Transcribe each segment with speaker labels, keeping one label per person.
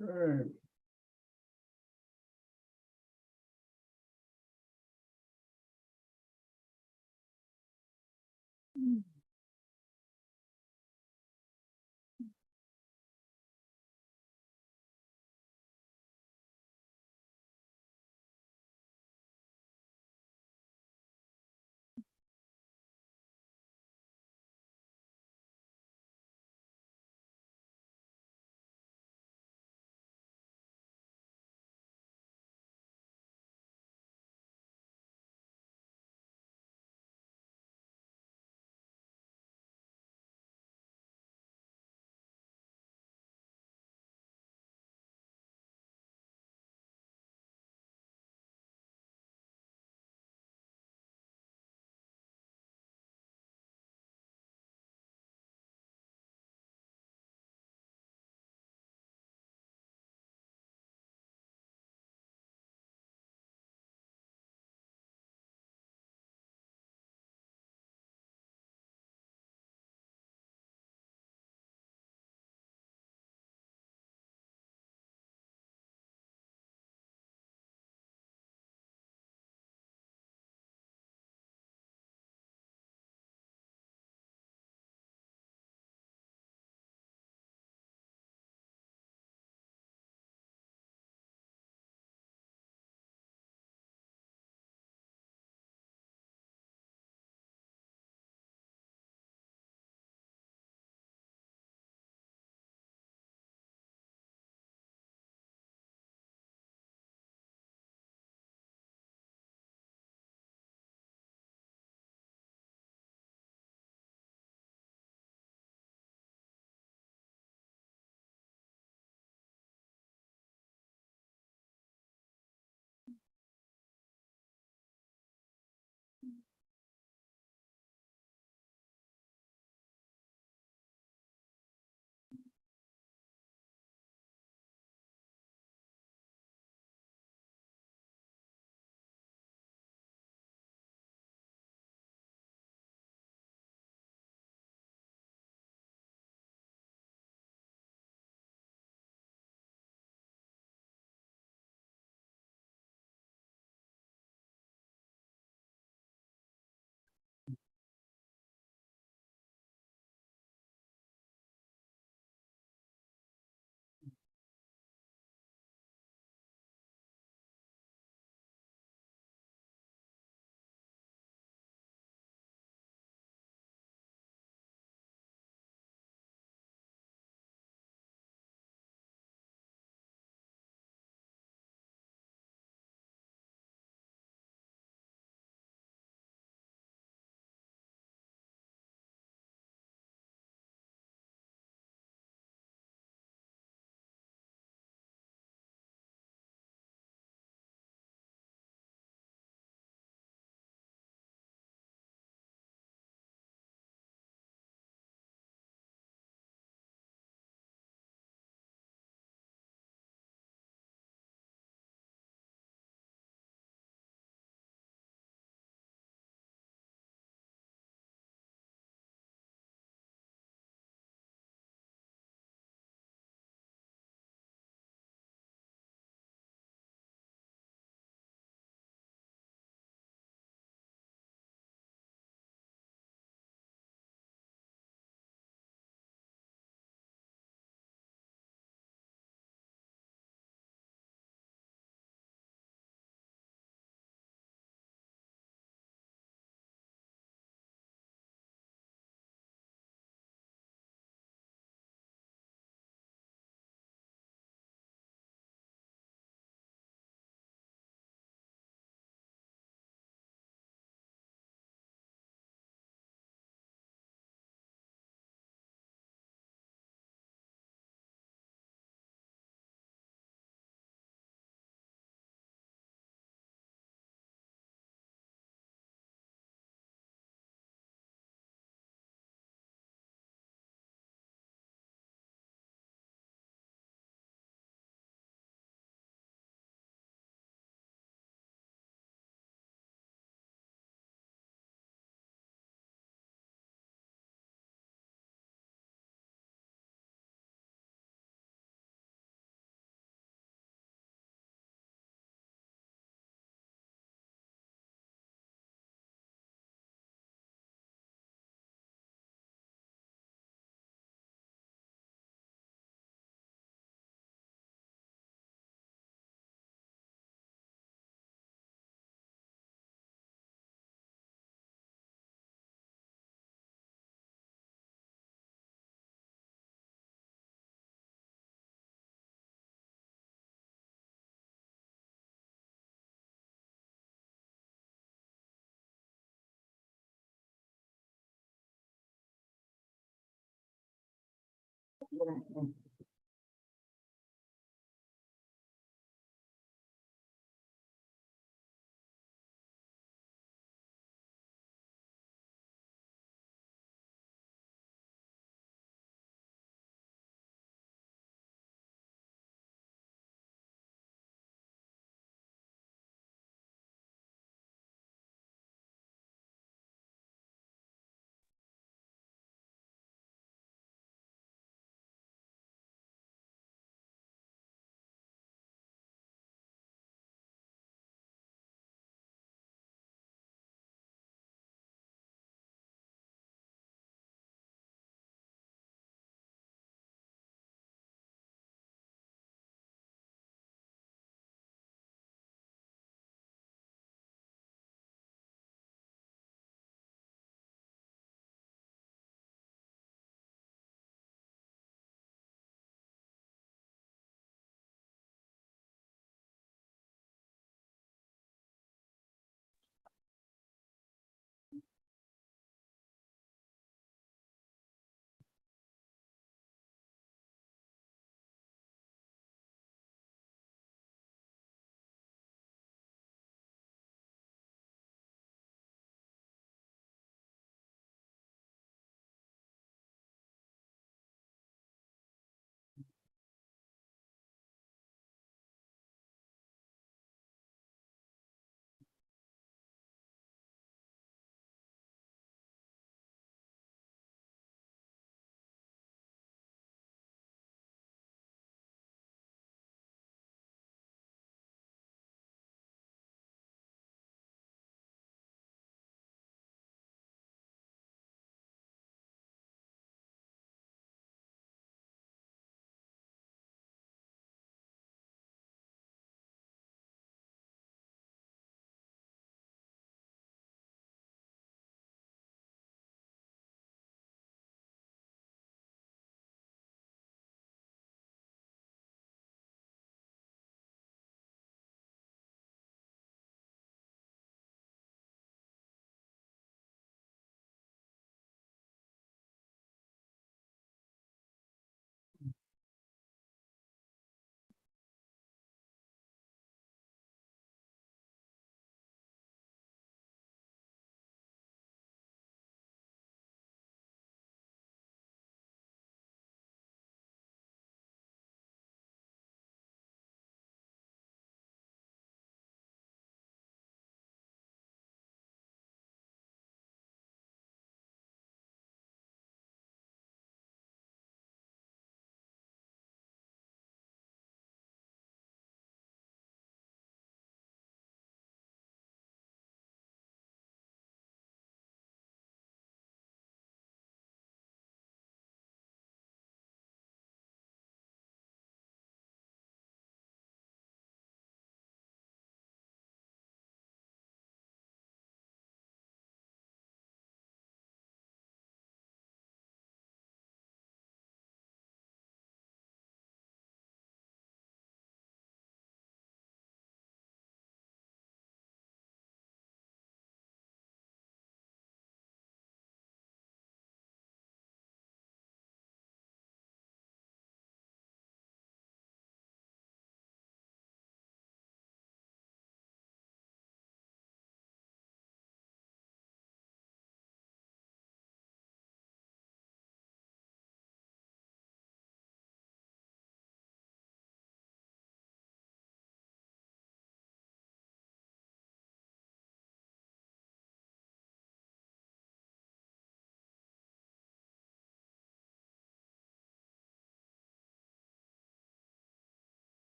Speaker 1: Right.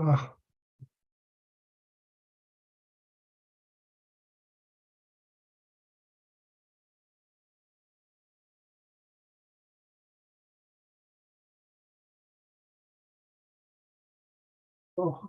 Speaker 1: Ah, oh,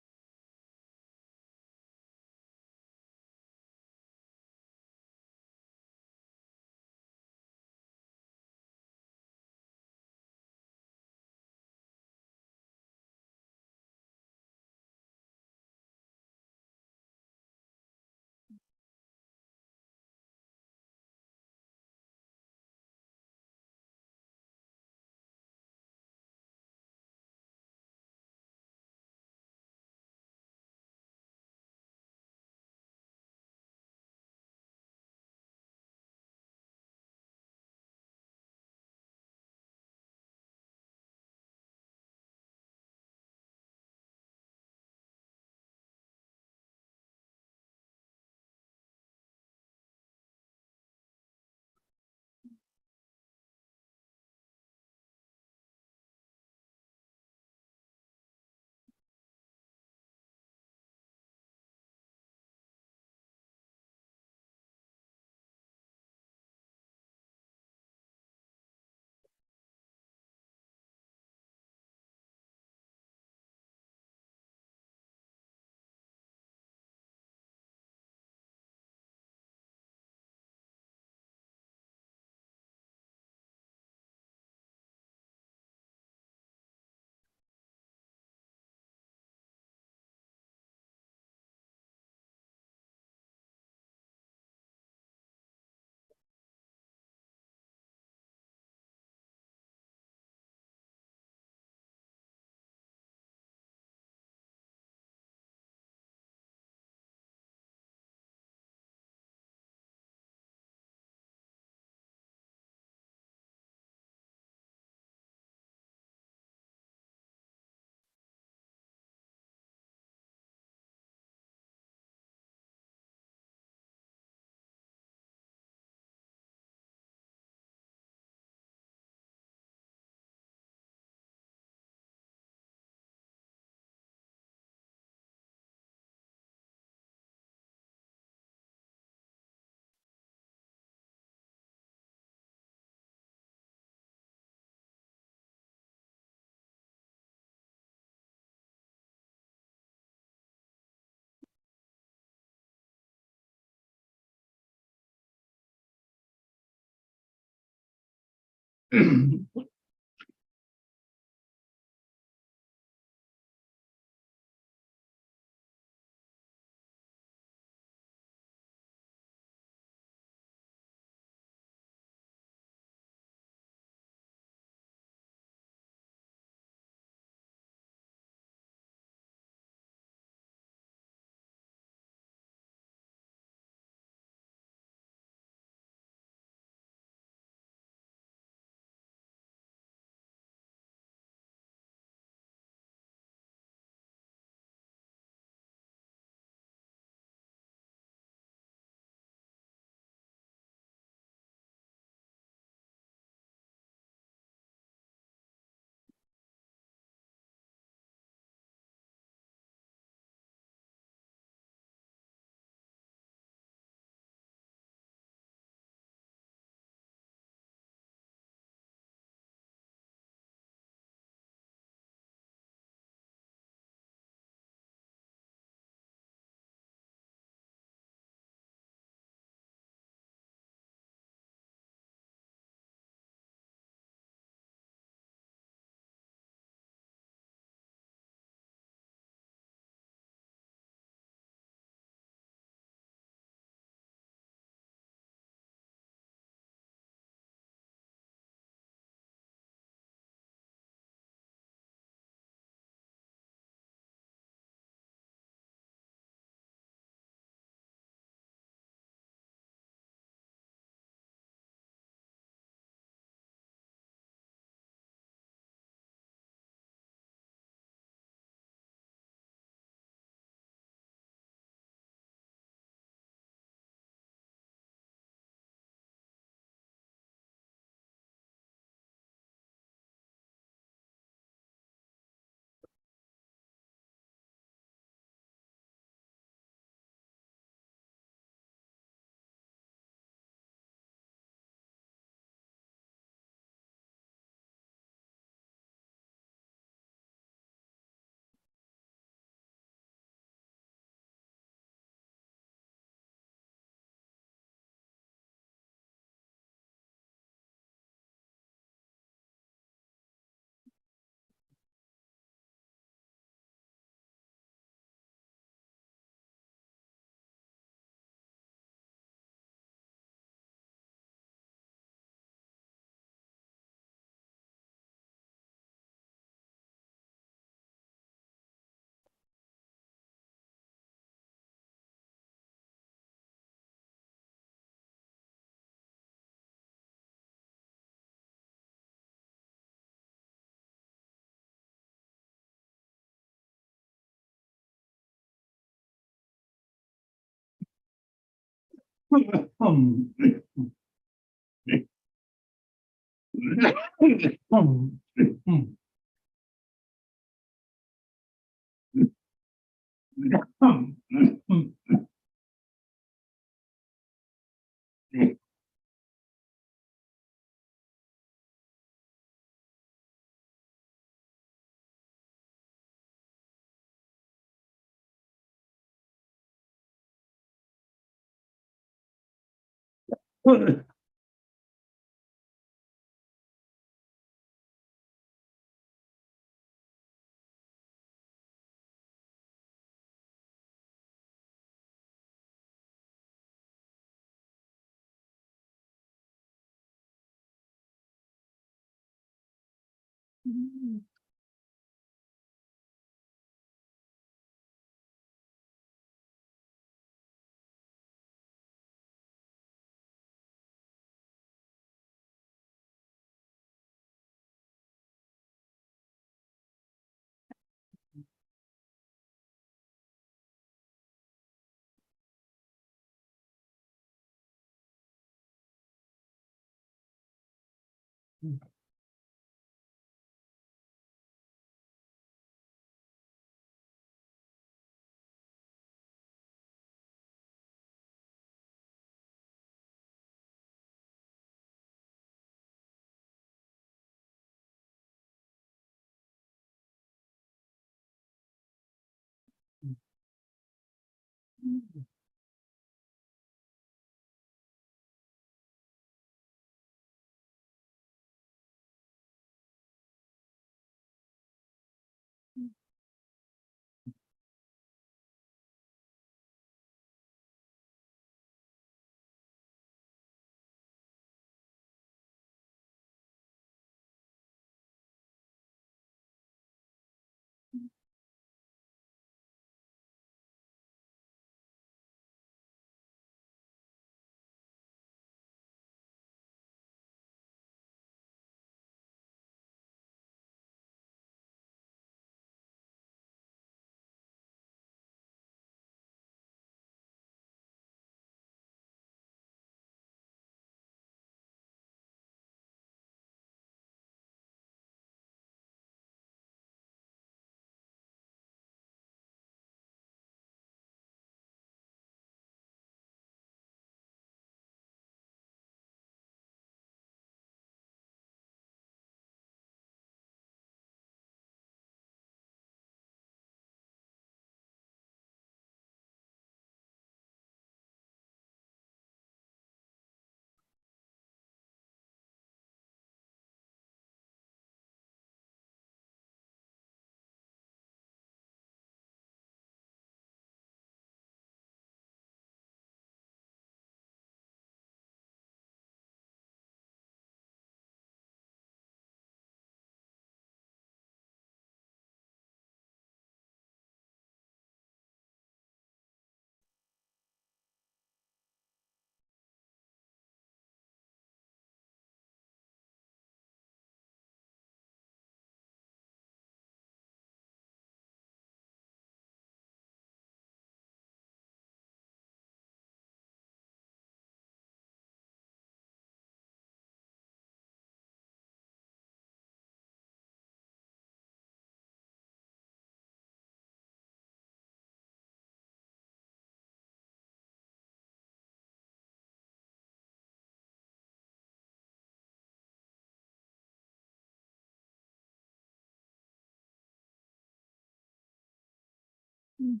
Speaker 1: Mm.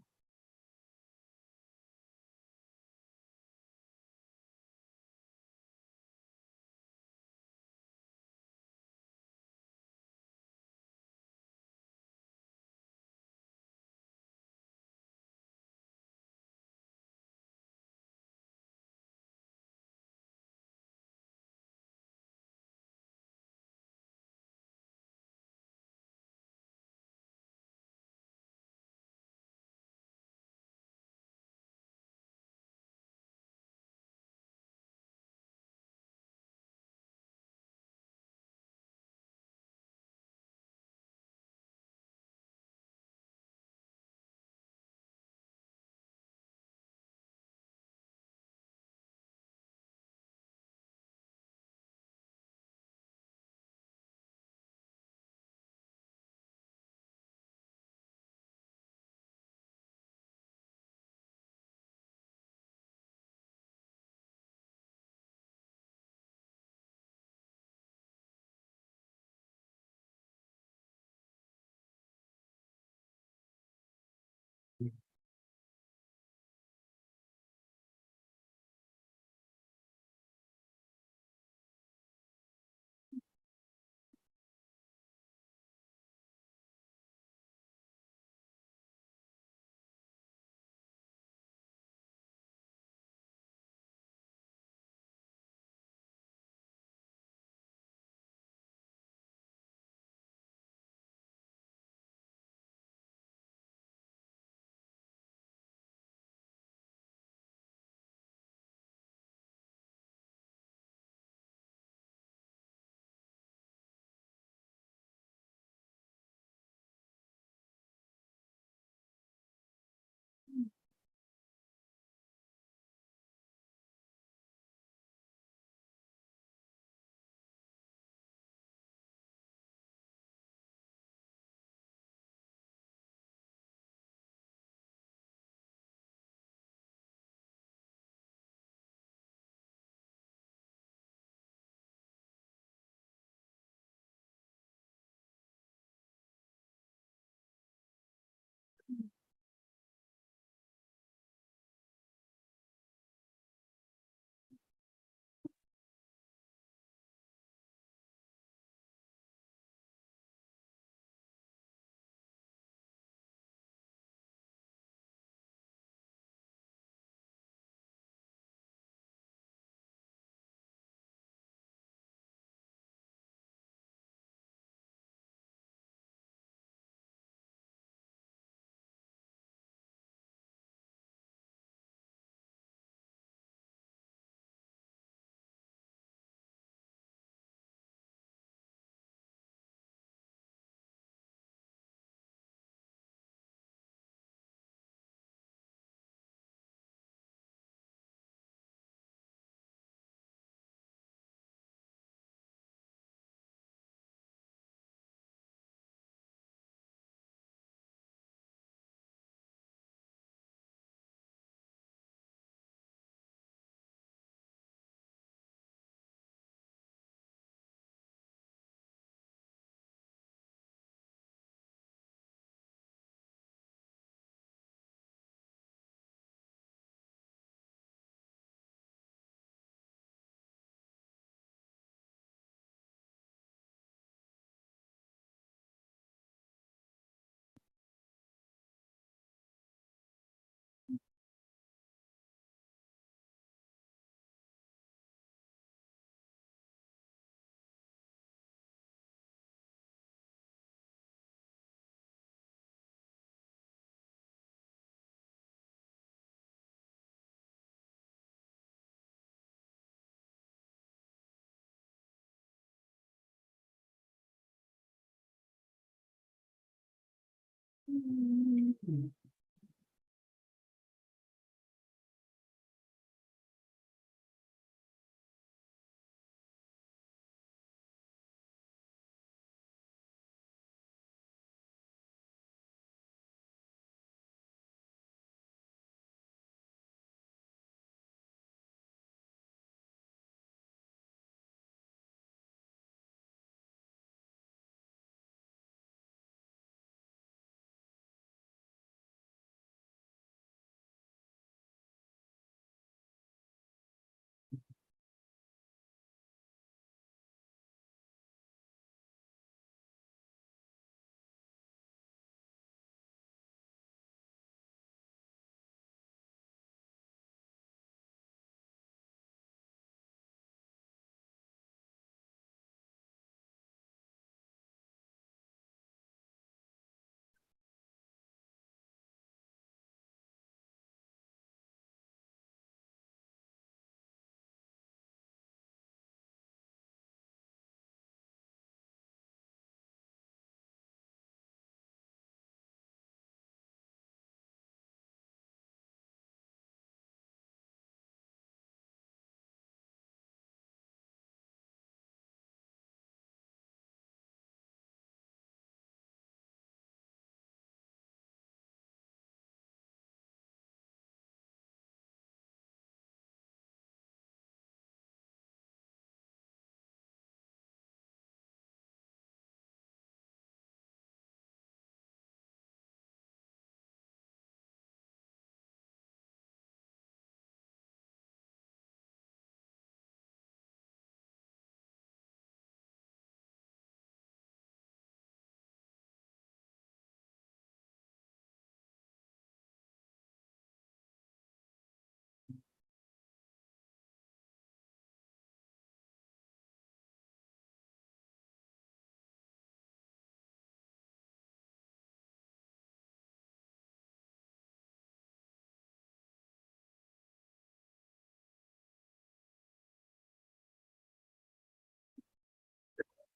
Speaker 1: Mm.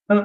Speaker 1: Uh,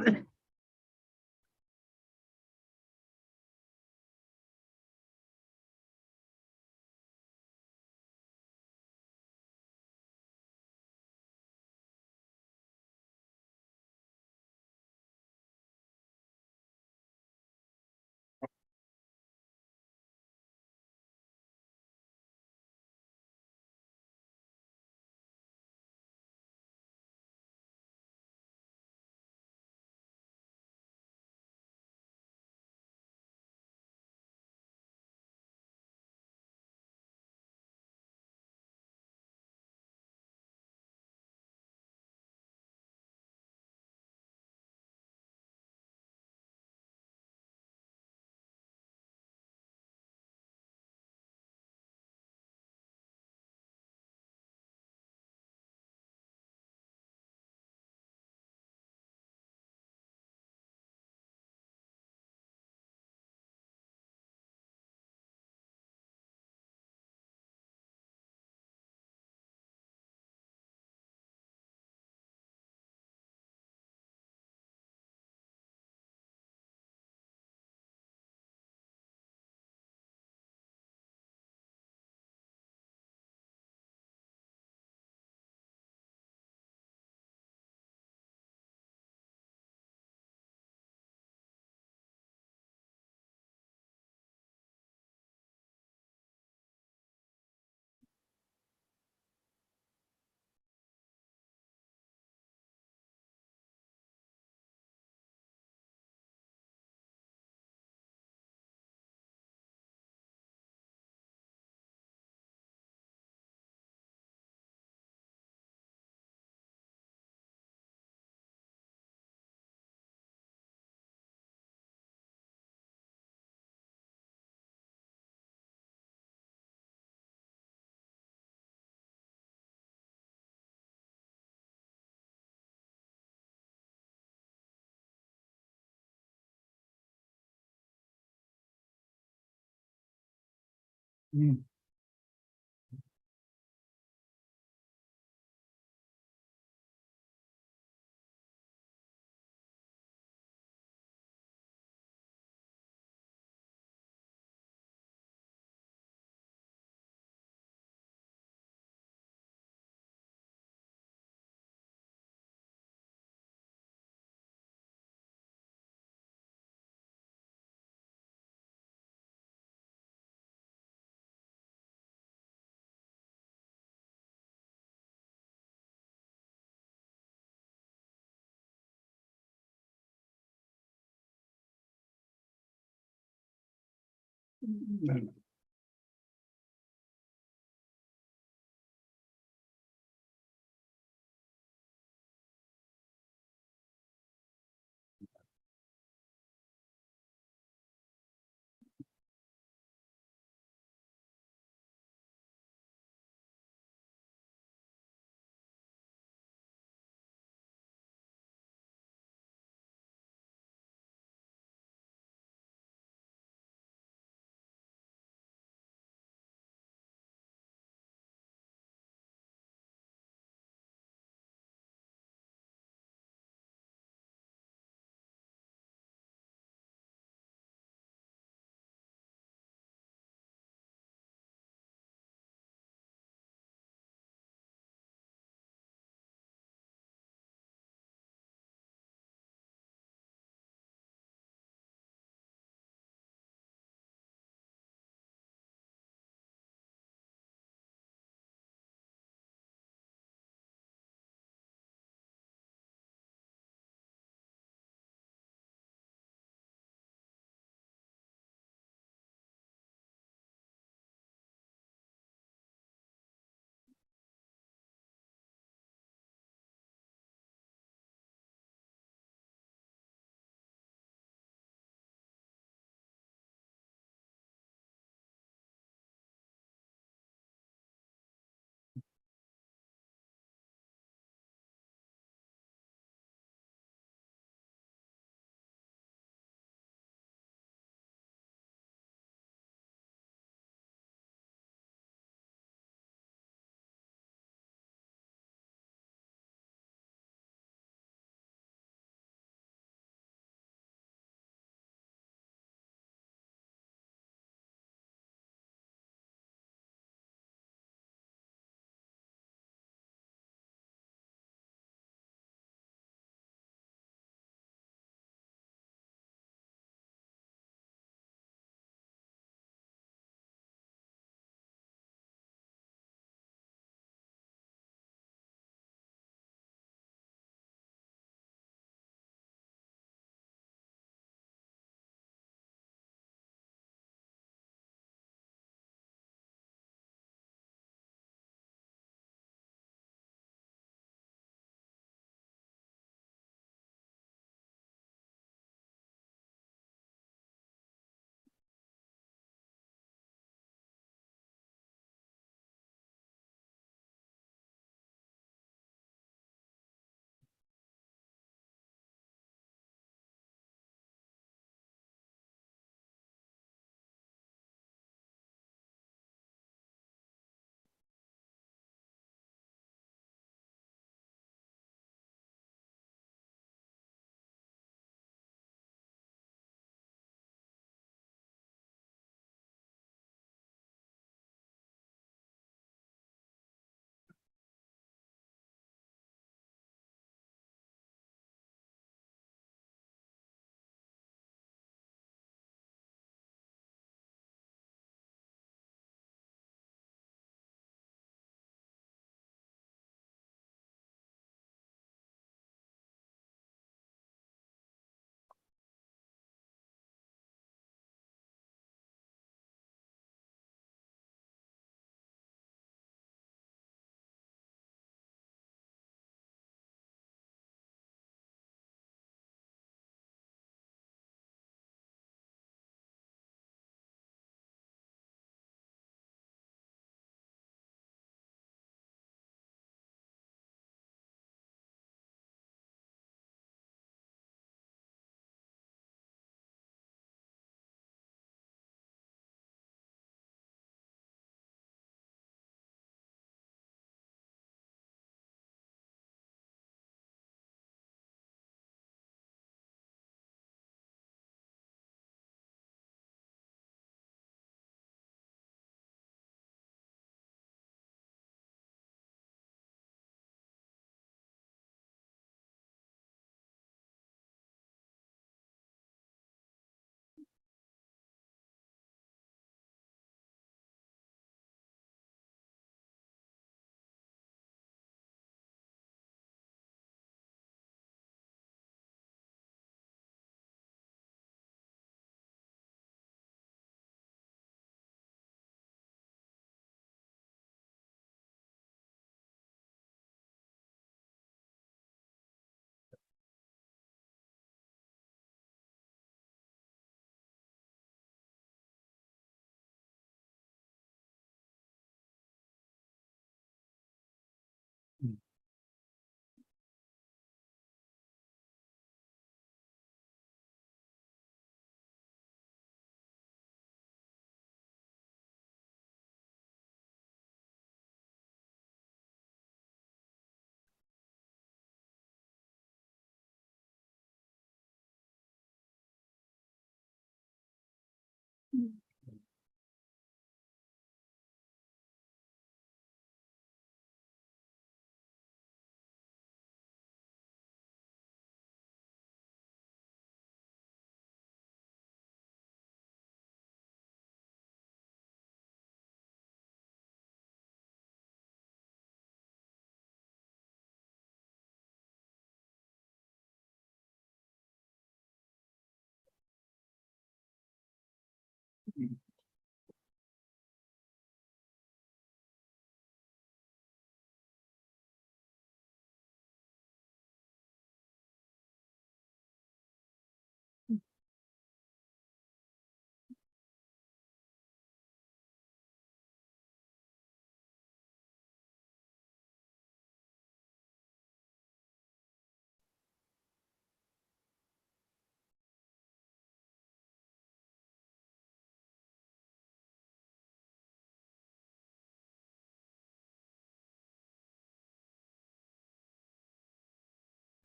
Speaker 1: mm.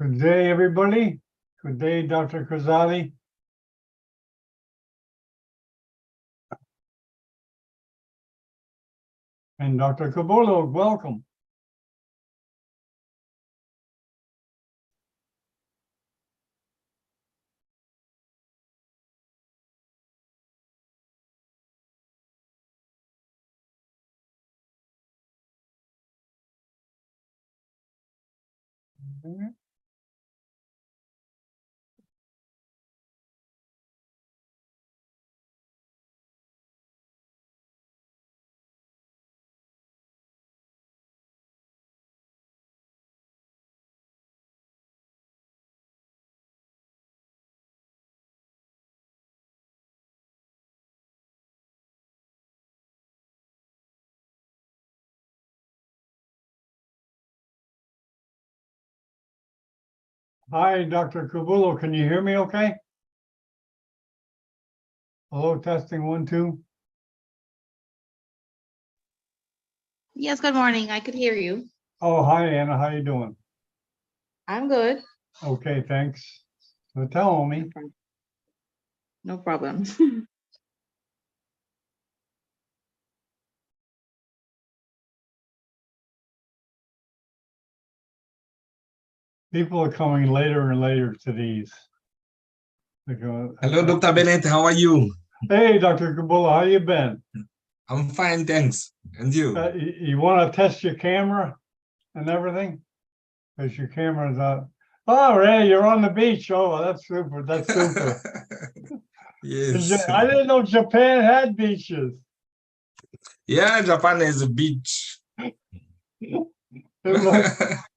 Speaker 1: Good day, everybody. Good day, Dr. Cruzati. And Dr. Cabolo, welcome. Hi, Dr. Cabolo. Can you hear me okay? Hello, testing 1, 2.
Speaker 2: Yes, good morning. I could hear you.
Speaker 1: Oh, hi, Anna. How you doing?
Speaker 2: I'm good.
Speaker 1: Okay, thanks for telling me.
Speaker 2: No problem.
Speaker 1: People are coming later and later to these.
Speaker 3: Hello, Dr. Bennett. How are you?
Speaker 1: Hey, Dr. Cabolo, how you been?
Speaker 3: I'm fine, thanks. And you?
Speaker 1: You want to test your camera and everything? Because your camera's out. Oh, Ray, you're on the beach. Oh, that's super. That's super.
Speaker 3: Yes.
Speaker 1: I didn't know Japan had beaches.
Speaker 3: Yeah, Japan is a beach.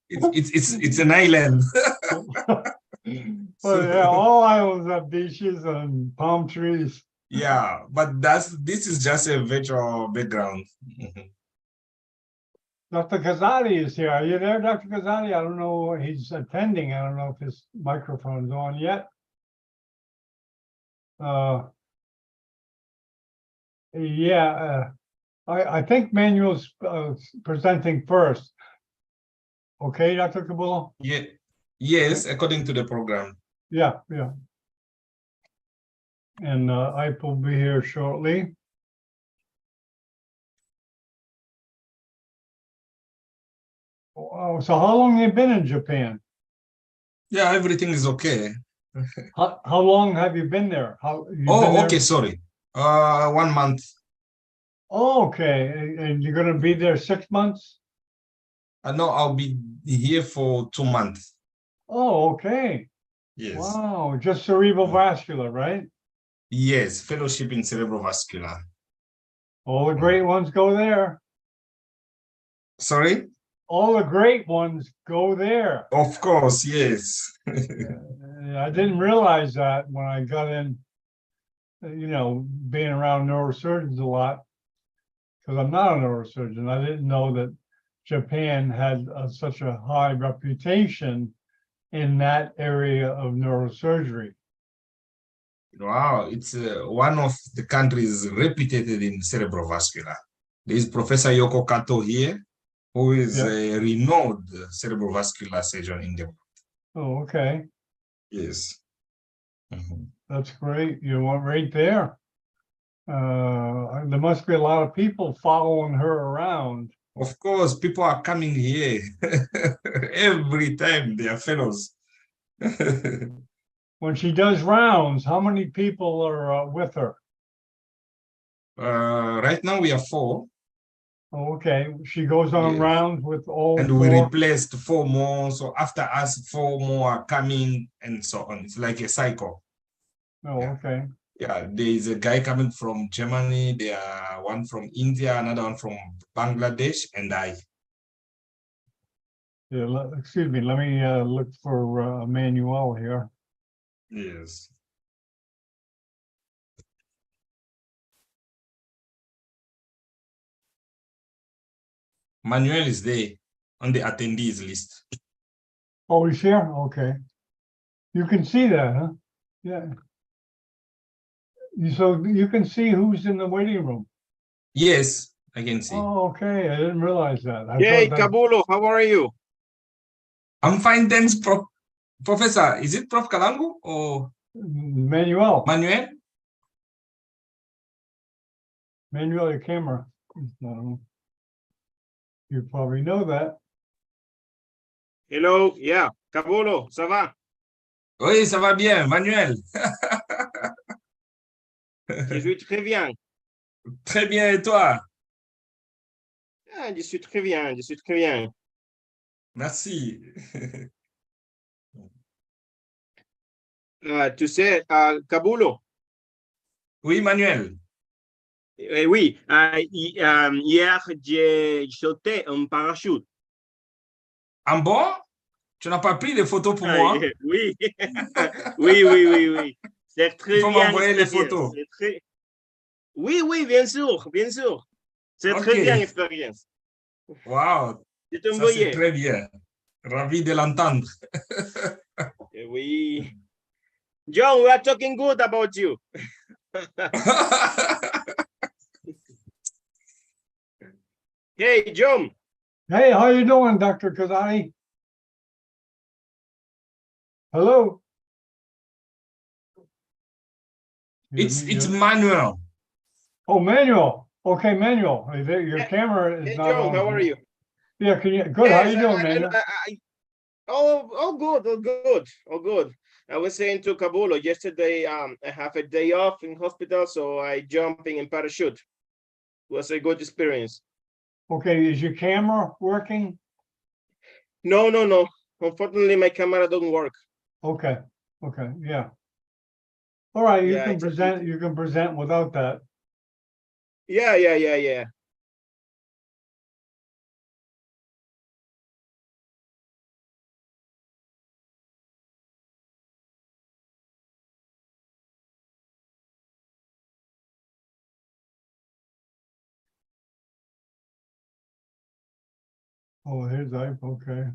Speaker 3: It's an island.
Speaker 1: Well, yeah, all islands have beaches and palm trees.
Speaker 3: Yeah, but this is just a virtual background.
Speaker 1: Dr. Kazadi is here. Are you there, Dr. Kazadi? I don't know. He's attending. I don't know if his microphone's on yet. Yeah, I think Manuel's presenting first. Okay, Dr. Cabolo?
Speaker 3: Yeah. Yes, according to the program.
Speaker 1: Yeah, yeah. And Ike will be here shortly. Oh, so how long have you been in Japan?
Speaker 3: Yeah, everything is okay.
Speaker 1: How long have you been there?
Speaker 3: Oh, okay, sorry. 1 month.
Speaker 1: Oh, okay. And you're going to be there 6 months?
Speaker 3: No, I'll be here for 2 months.
Speaker 1: Oh, okay.
Speaker 3: Yes.
Speaker 1: Wow, just cerebral vascular, right?
Speaker 3: Yes, fellowship in cerebrovascular.
Speaker 1: All the great ones go there.
Speaker 3: Sorry?
Speaker 1: All the great ones go there.
Speaker 3: Of course, yes.
Speaker 1: I didn't realize that when I got in, being around neurosurgeons a lot, because I'm not a neurosurgeon. I didn't know that Japan had such a high reputation in that area of neurosurgery.
Speaker 3: Wow, it's one of the countries reputed in cerebrovascular. There is Professor Yoko Kato here, who is a renowned cerebrovascular surgeon in the world.
Speaker 1: Oh, okay.
Speaker 3: Yes.
Speaker 1: That's great. You want right there. There must be a lot of people following her around.
Speaker 3: Of course, people are coming here every time. They are fellows.
Speaker 1: When she does rounds, how many people are with her?
Speaker 3: Right now we are 4,
Speaker 1: Oh, okay. She goes on
Speaker 3: Yes.
Speaker 1: rounds with all
Speaker 3: and we
Speaker 1: 4.
Speaker 3: replaced 4 more. So after us, 4 more are coming, and so on. It's like a cycle.
Speaker 1: Oh,
Speaker 3: Yeah.
Speaker 1: okay.
Speaker 3: Yeah, there is a guy coming from Germany. There are one from India, another one from Bangladesh, and I.
Speaker 1: Yeah, excuse me. Let me look for Manuel here.
Speaker 3: Yes. Manuel is there on the attendees list.
Speaker 1: Oh, he's here? Okay. You can see that, huh? Yeah. So you can see who's in the waiting room.
Speaker 3: Yes, I can see.
Speaker 1: Oh, okay. I didn't realize that. I
Speaker 4: Hey,
Speaker 1: thought that
Speaker 4: Kabulo, how are you?
Speaker 3: I'm fine, thanks, Professor. Is it Prof. Kalangu or
Speaker 1: Manuel,
Speaker 3: Manuel?
Speaker 1: Manuel, your camera. You probably know that.
Speaker 4: Hello, yeah, Kabulo, ça va?
Speaker 3: Oui, ça va bien, Manuel.
Speaker 4: Je suis très bien.
Speaker 3: Très bien, et toi?
Speaker 4: Ah, je suis très bien, je suis très bien.
Speaker 3: Merci.
Speaker 4: Tu sais, Kabulo,
Speaker 3: Oui, Manuel.
Speaker 4: oui, hier, j'ai sauté un parachute.
Speaker 3: En bon? Tu n'as pas pris de photos pour moi?
Speaker 4: Oui, oui. C'est très
Speaker 3: Il faut
Speaker 4: bien.
Speaker 3: m'envoyer les photos.
Speaker 4: Très... Oui, bien sûr, bien sûr. C'est
Speaker 3: Ok.
Speaker 4: très bien expérience.
Speaker 3: Wow,
Speaker 4: Je t'ai
Speaker 3: ça c'est
Speaker 4: envoyé.
Speaker 3: très bien. Ravi de l'entendre.
Speaker 4: Oui. John, we are talking good about you. Hey, John.
Speaker 1: Hey, how you doing, Dr. Kazani? Hello?
Speaker 3: It's Manuel.
Speaker 1: Oh, Manuel. Okay, Manuel. Your
Speaker 4: Yeah.
Speaker 1: camera is
Speaker 4: Hey,
Speaker 1: not
Speaker 4: John,
Speaker 1: on.
Speaker 4: how are you?
Speaker 1: Yeah, can you? Good. How you doing, Manuel?
Speaker 4: Oh, good. I was saying to Kabulo yesterday, I have a day off in hospital, so I jumping in parachute. It was a good experience.
Speaker 1: Okay, is your camera working?
Speaker 4: No. Unfortunately, my camera doesn't work.
Speaker 1: Okay, yeah. All right, you
Speaker 4: Yeah,
Speaker 1: can
Speaker 4: it's
Speaker 1: present without that.
Speaker 4: Yeah.
Speaker 1: Oh, here's okay.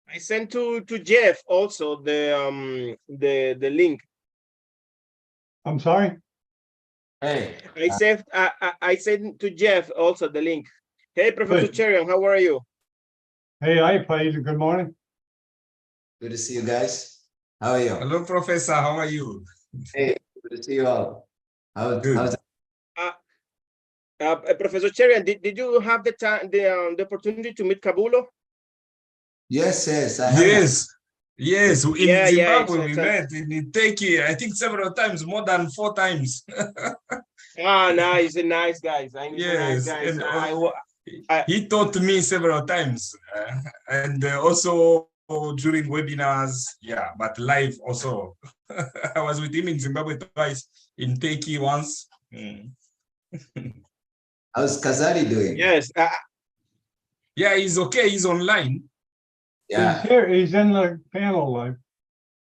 Speaker 4: I sent to Jeff also the link.
Speaker 1: I'm sorry?
Speaker 5: Hey,
Speaker 4: I sent to Jeff also the link. Hey, Professor
Speaker 1: Good.
Speaker 4: Cherian, how are you?
Speaker 1: Hey, Paige, good morning.
Speaker 5: good to see you guys. How are you?
Speaker 3: Hello, Professor. How are you?
Speaker 5: Hey, good to see you all.
Speaker 3: Good.
Speaker 5: How's
Speaker 4: Professor Cherian, did you have the time the opportunity to meet Kabulo?
Speaker 5: Yes, I have.
Speaker 3: Yes. In
Speaker 4: Yeah,
Speaker 3: Zimbabwe,
Speaker 4: it's
Speaker 3: we met in Turkey, I think several times, more than 4 times.
Speaker 4: Nice, nice guys.
Speaker 3: Yes, and
Speaker 4: I-
Speaker 3: he taught me several times, and also during webinars. Yeah, but live also. I was with him in Zimbabwe twice, in Turkey once.
Speaker 5: How's Kazali doing?
Speaker 4: yes.
Speaker 3: Yeah, he's okay. He's online.
Speaker 1: He's
Speaker 5: Yeah,
Speaker 1: here, he's in the panel live.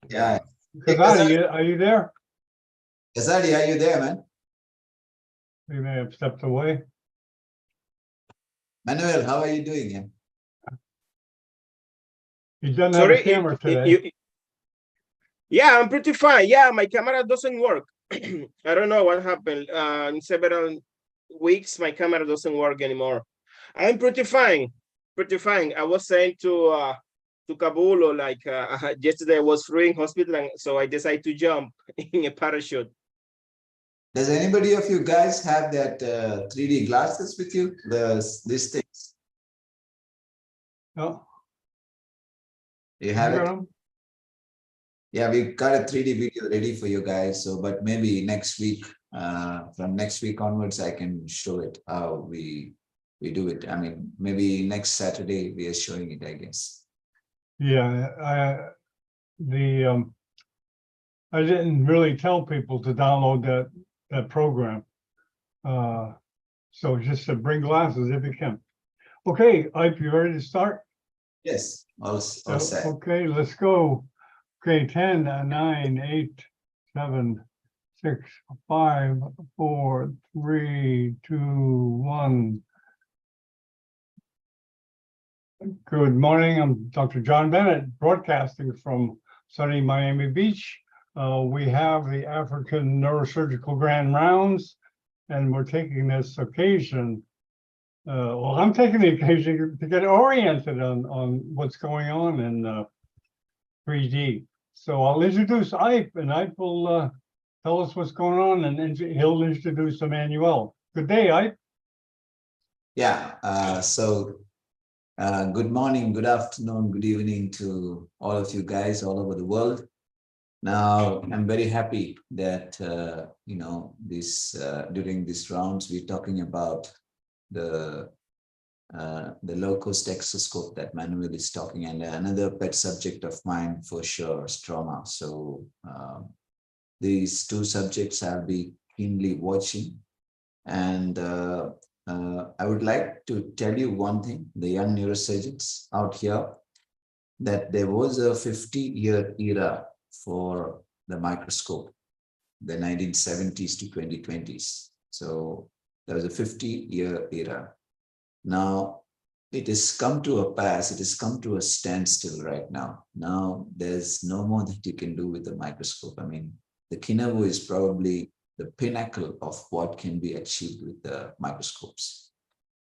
Speaker 5: yeah.
Speaker 1: Kazani, are you there?
Speaker 5: Kazali, are you there, man?
Speaker 1: He may have stepped away.
Speaker 5: Manuel, how are you doing? Yeah?
Speaker 1: He doesn't have a
Speaker 4: Sorry,
Speaker 1: camera today.
Speaker 4: yeah, I'm pretty fine. Yeah, my camera doesn't work. I don't know what happened. Several weeks, my camera doesn't work anymore. I'm pretty fine, pretty fine. I was saying to Kabul, like yesterday I was free in hospital, and so I decided to jump in a parachute.
Speaker 5: Does anybody of you guys have that 3D glasses with you? These things.
Speaker 1: No,
Speaker 5: You
Speaker 1: you
Speaker 5: have
Speaker 1: got
Speaker 5: it?
Speaker 1: 'em?
Speaker 5: Yeah, we got a 3D video ready for you guys. So, but maybe next week, from next week onwards, I can show it how we do it. I mean, maybe next Saturday we are showing it, I guess.
Speaker 1: Yeah, I didn't really tell people to download that program. So just to bring glasses if you can. Okay, Ike, you ready to start?
Speaker 5: Yes, all set.
Speaker 1: Okay, let's go. Okay, 10, 9, 8, 7, 6, 5, 4, 3, 2, 1. Good morning. I'm Dr. John Bennett, broadcasting from sunny Miami Beach. We have the African Neurosurgical Grand Rounds, and we're taking this occasion. Well, I'm taking the occasion to get oriented on what's going on in 3D. So I'll introduce Ike, and Ike will tell us what's going on, and he'll introduce Manuel. Good day, Ike.
Speaker 5: Yeah, good morning, good afternoon, good evening to all of you guys all over the world. Now, I'm very happy that, during these rounds, we're talking about the low-cost exoscope that Manuel is talking, and another pet subject of mine for sure is trauma. So these two subjects I'll be keenly watching. And I would like to tell you one thing, the young neurosurgeons out here, that there was a 50-year era for the microscope, the 1970s to 2020s. So there was a 50-year era. Now it has come to a pass, it has come to a standstill right now. Now there's no more that you can do with the microscope. I mean, the Kinavo is probably the pinnacle of what can be achieved with the microscopes.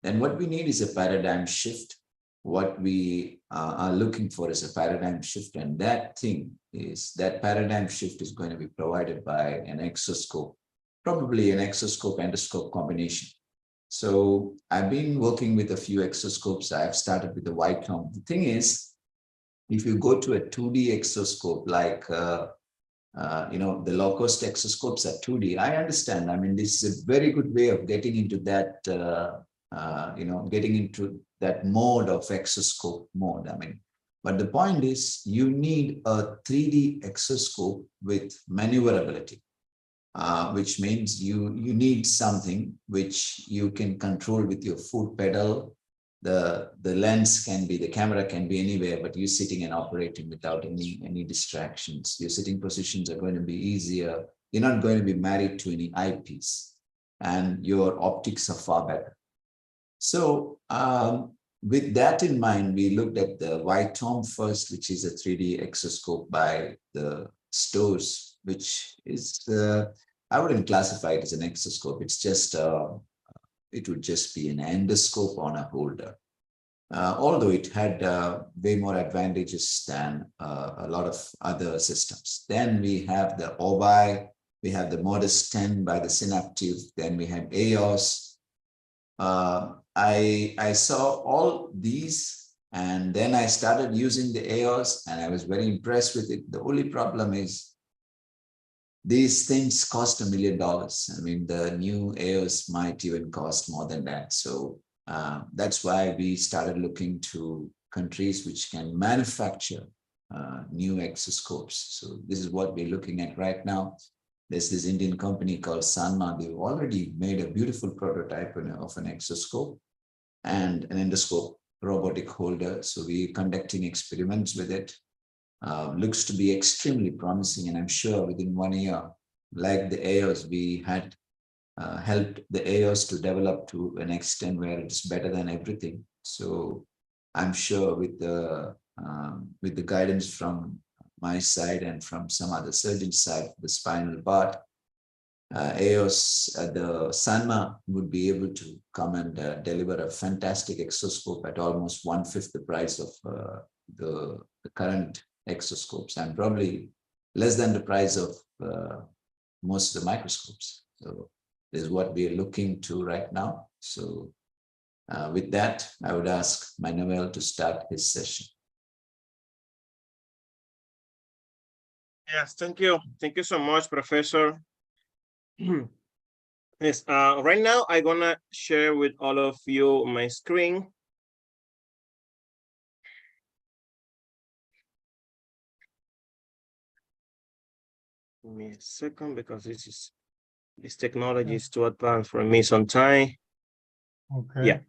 Speaker 5: And what we need is a paradigm shift. What we are looking for is a paradigm shift, and that paradigm shift is going to be provided by an exoscope, probably an exoscope endoscope combination. So I've been working with a few exoscopes. I've started with the Whitehome. The thing is, if you go to a 2D exoscope, like the low-cost exoscopes are 2D, I understand. I mean, this is a very good way of getting into that, mode of exoscope mode. I mean, but the point is, you need a 3D exoscope with maneuverability. Which means you need something which you can control with your foot pedal. The lens can be, the camera can be anywhere, but you're sitting and operating without any distractions. Your sitting positions are going to be easier. You're not going to be married to any eyepiece, and your optics are far better. So with that in mind, we looked at the Whitehome first, which is a 3D exoscope by the stores, which is, I wouldn't classify it as an exoscope. It's just, it would just be an endoscope on a holder. Although it had way more advantages than a lot of other systems. Then we have the Obi, we have the Modus 10 by the Synaptive, then we have EOS. I saw all these, and then I started using the EOS, and I was very impressed with it. The only problem is these things cost $1 million. I mean, the new EOS might even cost more than that. So that's why we started looking to countries which can manufacture new exoscopes. So this is what we're looking at right now. There's this Indian company called Sanma. They've already made a beautiful prototype of an exoscope and an endoscope robotic holder. So we're conducting experiments with it. Looks to be extremely promising, and I'm sure within 1 year, like the EOS, we had helped the EOS to develop to an extent where it's better than everything. So I'm sure with the guidance from my side and from some other surgeon's side, the spinal part, EOS, the Sanma would be able to come and deliver a fantastic exoscope at almost 1/5 the price of the current exoscopes, and probably less than the price of most of the microscopes. So this is what we are looking to right now. So with that, I would ask Manuel to start his session.
Speaker 4: Yes, thank you. Thank you so much, Professor. Yes, right now I'm gonna share with all of you my screen. Give me a second because this technology is too advanced for me sometimes.
Speaker 1: Okay.
Speaker 4: Yeah.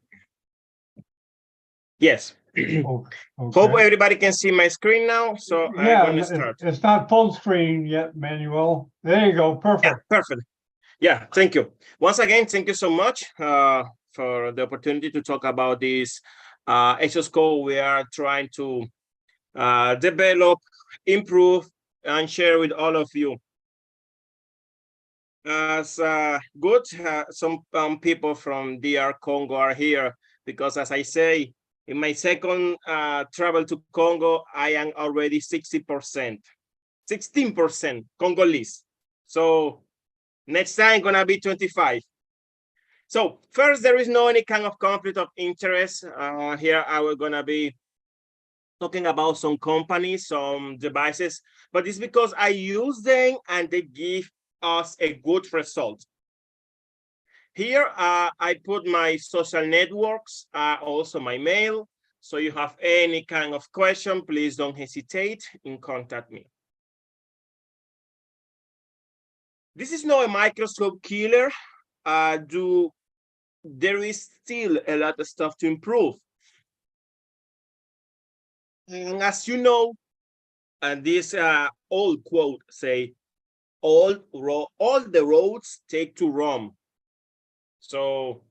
Speaker 4: Yes.
Speaker 1: Okay.
Speaker 4: Hope everybody can see my screen now. So I'm
Speaker 1: Yeah,
Speaker 4: gonna start.
Speaker 1: it's not full screen yet, Manuel. There you go.
Speaker 4: Yeah,
Speaker 1: Perfect.
Speaker 4: perfect. Yeah, thank you. Once again, thank you so much for the opportunity to talk about this exoscope we are trying to develop, improve, and share with all of you. As good, some people from DR Congo are here because, as I say, in my second travel to Congo, I am already 60%, 16% Congolese. So next time gonna be 25. So first, there is no any kind of conflict of interest. Here I will gonna be talking about some companies, some devices, but it's because I use them and they give us a good result. Here I put my social networks, also my mail. So you have any kind of question, please don't hesitate in contact me. This is not a microscope killer. There is still a lot of stuff to improve. And as you know, and this old quote say, all the roads take to Rome. So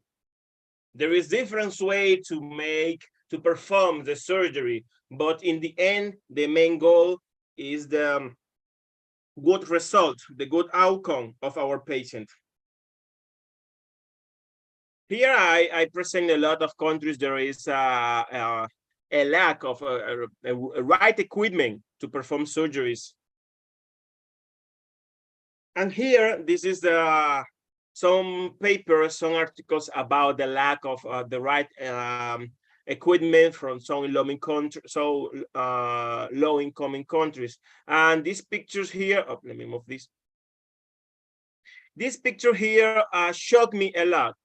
Speaker 4: there is different way to perform the surgery, but in the end, the main goal is the good result, the good outcome of our patient. Here I present a lot of countries. There is a lack of right equipment to perform surgeries. And here, this is some papers, some articles about the lack of the right equipment from some low-income countries. And these pictures here, let me move this. This picture here shocked me a lot.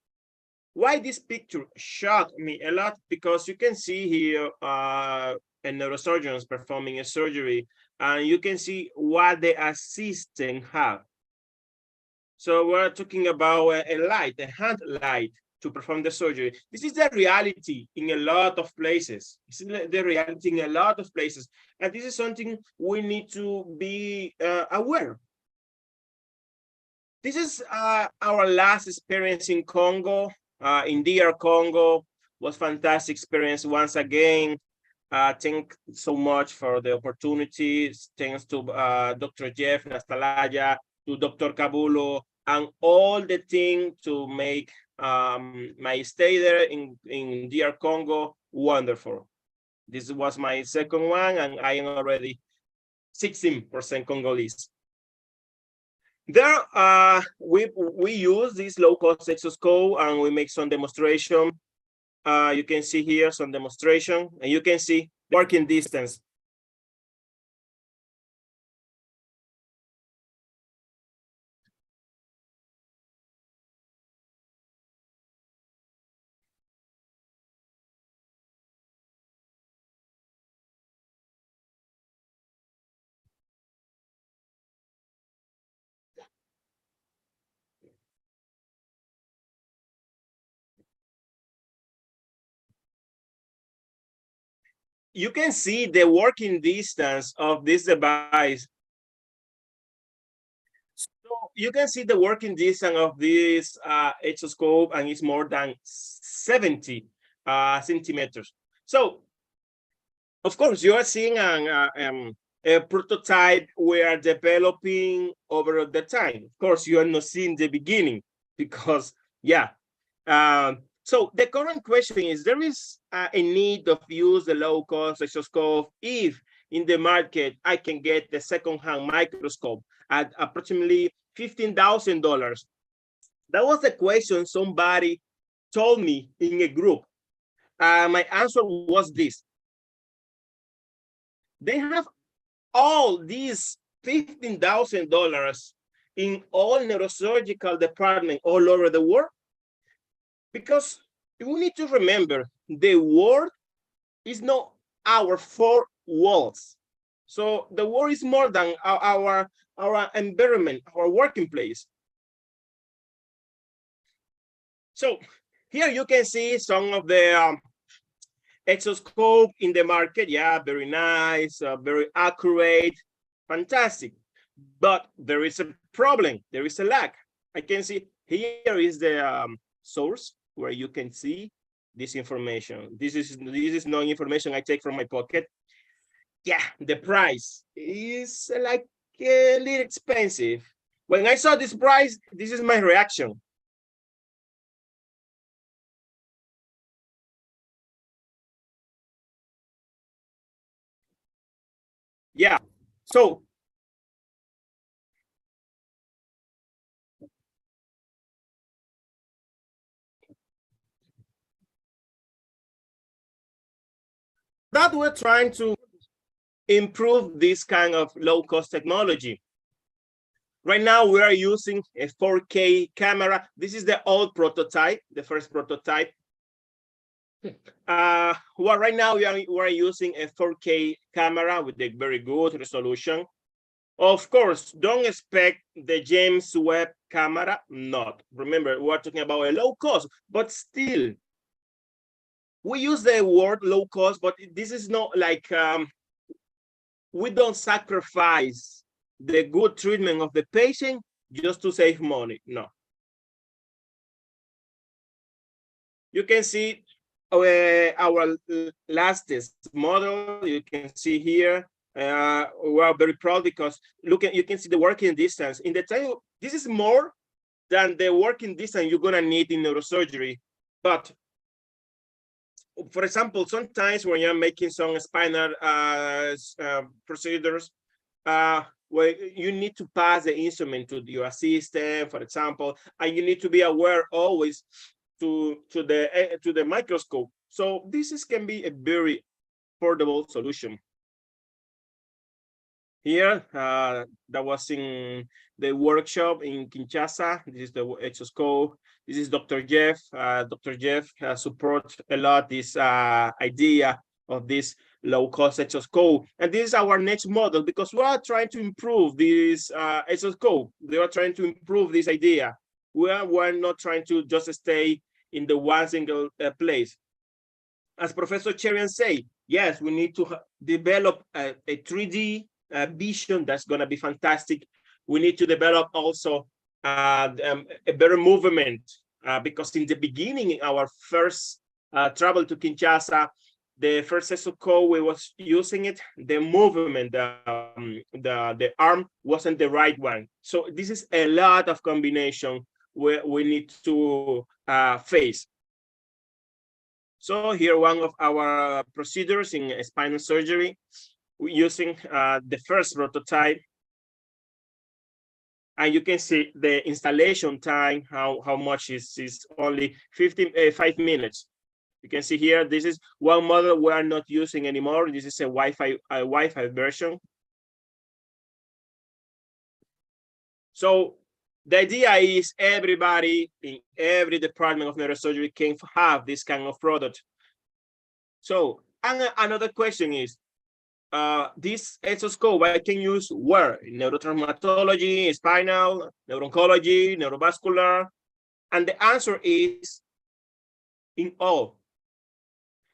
Speaker 4: Why this picture shocked me a lot? Because you can see here a neurosurgeon is performing a surgery, and you can see what the assistant have. So we're talking about a light, a hand light to perform the surgery. This is the reality in a lot of places. This is the reality in a lot of places. And this is something we need to be aware. This is our last experience in Congo, in DR Congo. Was fantastic experience once again. Thank so much for the opportunities. Thanks to Dr. Jeff Nastalaya, to Dr. Kabulo, and all the team to make my stay there in DR Congo wonderful. This was my second one, and I am already 16% Congolese. There, we use this low-cost exoscope, and we make some demonstration. You can see here some demonstration, and you can see working distance. You can see the working distance of this device. So you can see the working distance of this exoscope, and it's more than 70 centimeters. So, of course, you are seeing a prototype we are developing over the time. Of course, you are not seeing the beginning because, yeah. So the current question is, there is a need of use the low-cost exoscope if in the market I can get the second-hand microscope at approximately $15,000. That was the question somebody told me in a group. My answer was this. They have all these $15,000 in all neurosurgical departments all over the world, because we need to remember the world is not our four walls. So the world is more than our environment, our working place. So here you can see some of the exoscope in the market. Yeah, very nice, very accurate, fantastic. But there is a problem, there is a lack. I can see here is the source where you can see this information. This is no information I take from my pocket. Yeah, the price is like a little expensive. When I saw this price, this is my reaction. Yeah, so that we're trying to improve this kind of low-cost technology. Right now, we are using a 4K camera. This is the old prototype, the first prototype. Well, right now we are using a 4K camera with a very good resolution. Of course, don't expect the James Webb camera. Not. Remember, we're talking about a low cost, but still, we use the word low cost, but this is not like we don't sacrifice the good treatment of the patient just to save money. No. You can see our latest model. You can see here. We are very proud because look at, you can see the working distance in the time. This is more than the working distance you're gonna need in neurosurgery. But for example, sometimes when you're making some spinal procedures, where you need to pass the instrument to your assistant, for example, and you need to be aware always to the microscope. So this can be a very affordable solution. Here, that was in the workshop in Kinshasa. This is the exoscope. This is Dr. Jeff. Dr. Jeff supports a lot this idea of this low-cost exoscope. And this is our next model because we are trying to improve this exoscope. They are trying to improve this idea. We're not trying to just stay in the one single place. As Professor Cherian say, yes, we need to develop a 3D vision that's going to be fantastic. We need to develop also a better movement because in the beginning, in our first travel to Kinshasa, the first exoscope we was using it, the movement, the arm wasn't the right one. So this is a lot of combination where we need to face. So here, one of our procedures in spinal surgery, using the first prototype. And you can see the installation time, how much is only 5 minutes. You can see here, this is one model we are not using anymore. This is a Wi-Fi version. So the idea is everybody in every department of neurosurgery can have this kind of product. So, and another question is, this exoscope I can use where? In neurotraumatology, spinal, neuro-oncology, neurovascular, and the answer is in all.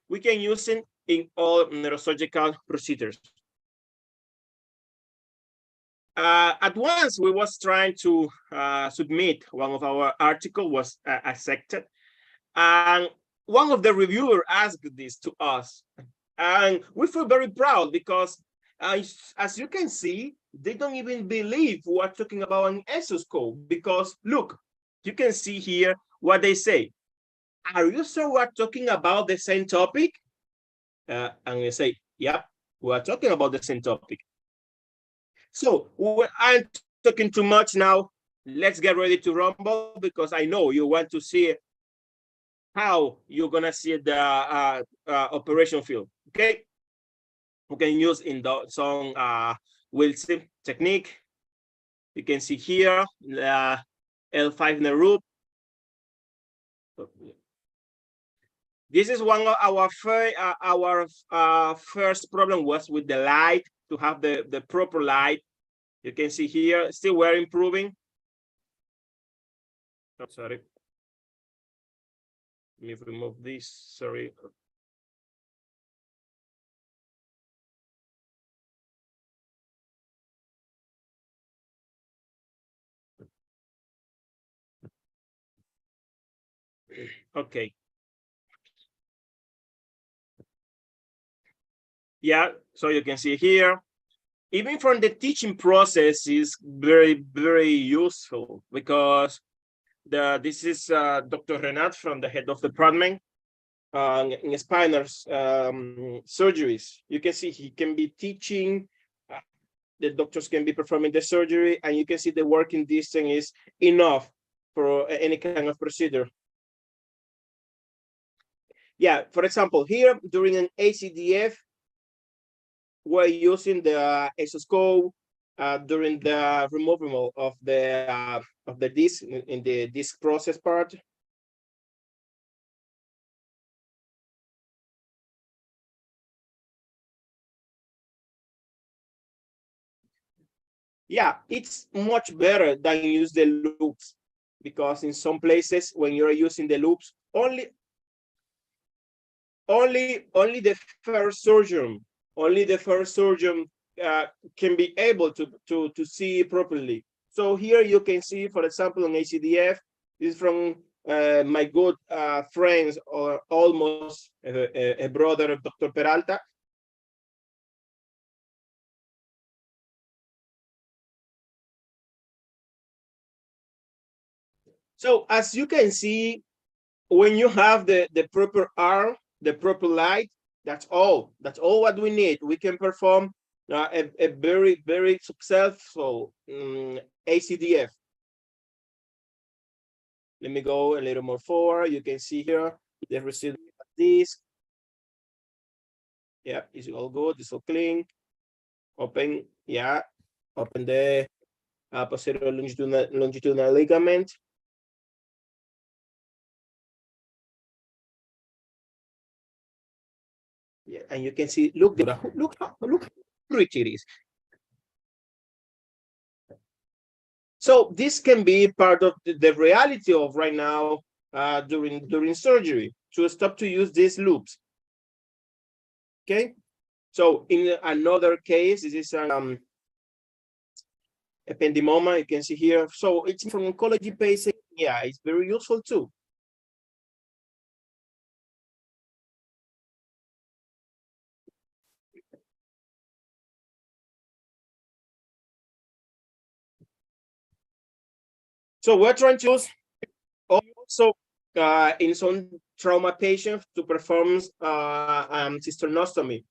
Speaker 4: We can use it in all neurosurgical procedures. At once, we was trying to submit one of our article was accepted, and one of the reviewers asked this to us. And we feel very proud because as you can see, they don't even believe we're talking about an exoscope because look, you can see here what they say. Are you sure we're talking about the same topic? And we say, yep, we're talking about the same topic. So I'm talking too much now. Let's get ready to rumble because I know you want to see how you're gonna see the operation field. Okay, we can use in the some Wilson technique. You can see here L5 Nerup. This is one of our first problem was with the light, to have the proper light. You can see here, still we're improving. Oh, sorry. Let me remove this, sorry. Okay. Yeah, so you can see here, even from the teaching process is very, very useful because this is Dr. Renat from the head of the department in spinal surgeries. You can see he can be teaching, the doctors can be performing the surgery, and you can see the working distance is enough for any kind of procedure. Yeah, for example, here during an ACDF, we're using the exoscope during the removal of the disc in the disc process part. Yeah, it's much better than use the loops because in some places when you're using the loops, only the first surgeon, can be able to see properly. So here you can see, for example, in ACDF, this is from my good friends, or almost a brother of Dr. Peralta. So as you can see, when you have the proper arm, the proper light, that's all what we need. We can perform a very, very successful ACDF. Let me go a little more forward. You can see here the residual disc. Yeah, it's all good, it's all clean. Open, yeah, open the posterior longitudinal ligament. Yeah, and you can see, look how pretty it is. So this can be part of the reality of right now during surgery, to stop to use these loops. Okay, so in another case, this is ependymoma, you can see here. So it's from oncology patient. Yeah, it's very useful too. So we're trying to use also in some trauma patients to perform cystonostomy,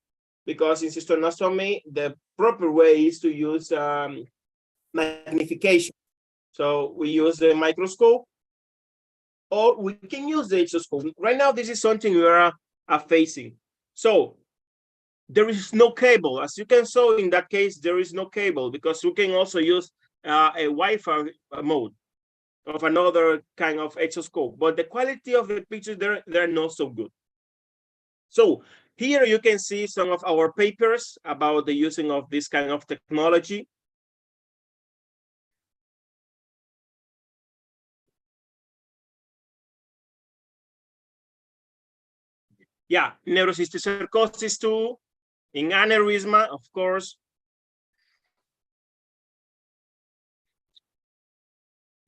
Speaker 4: because in cystonostomy, the proper way is to use magnification. So we use the microscope, or we can use the exoscope. Right now, this is something we are facing. So there is no cable. As you can see in that case, there is no cable, because we can also use a Wi-Fi mode of another kind of exoscope, but the quality of the pictures, they're not so good. So here you can see some of our papers about the using of this kind of technology. Yeah, neurocysticercosis too, in aneurysma, of course.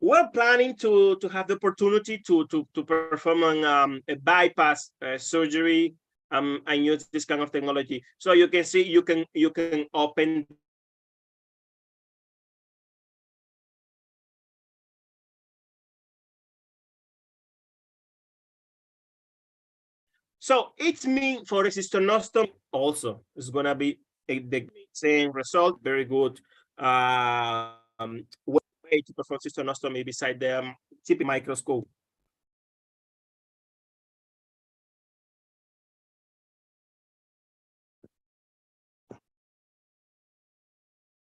Speaker 4: We're planning to have the opportunity to perform a bypass surgery and use this kind of technology. So you can see you can open. So it's mean for a cystonostomy also it's gonna be the same result, very good way to perform cystonostomy beside the TP microscope.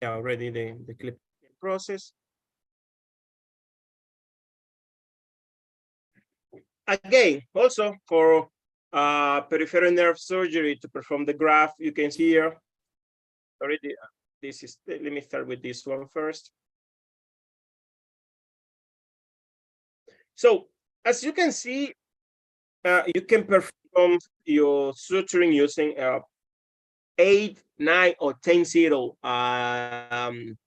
Speaker 4: Yeah, already the clip process. Again, also for peripheral nerve surgery to perform the graph, you can see here already. This is, let me start with this one first. So as you can see, you can perform your suturing using 8, 9, or 10 0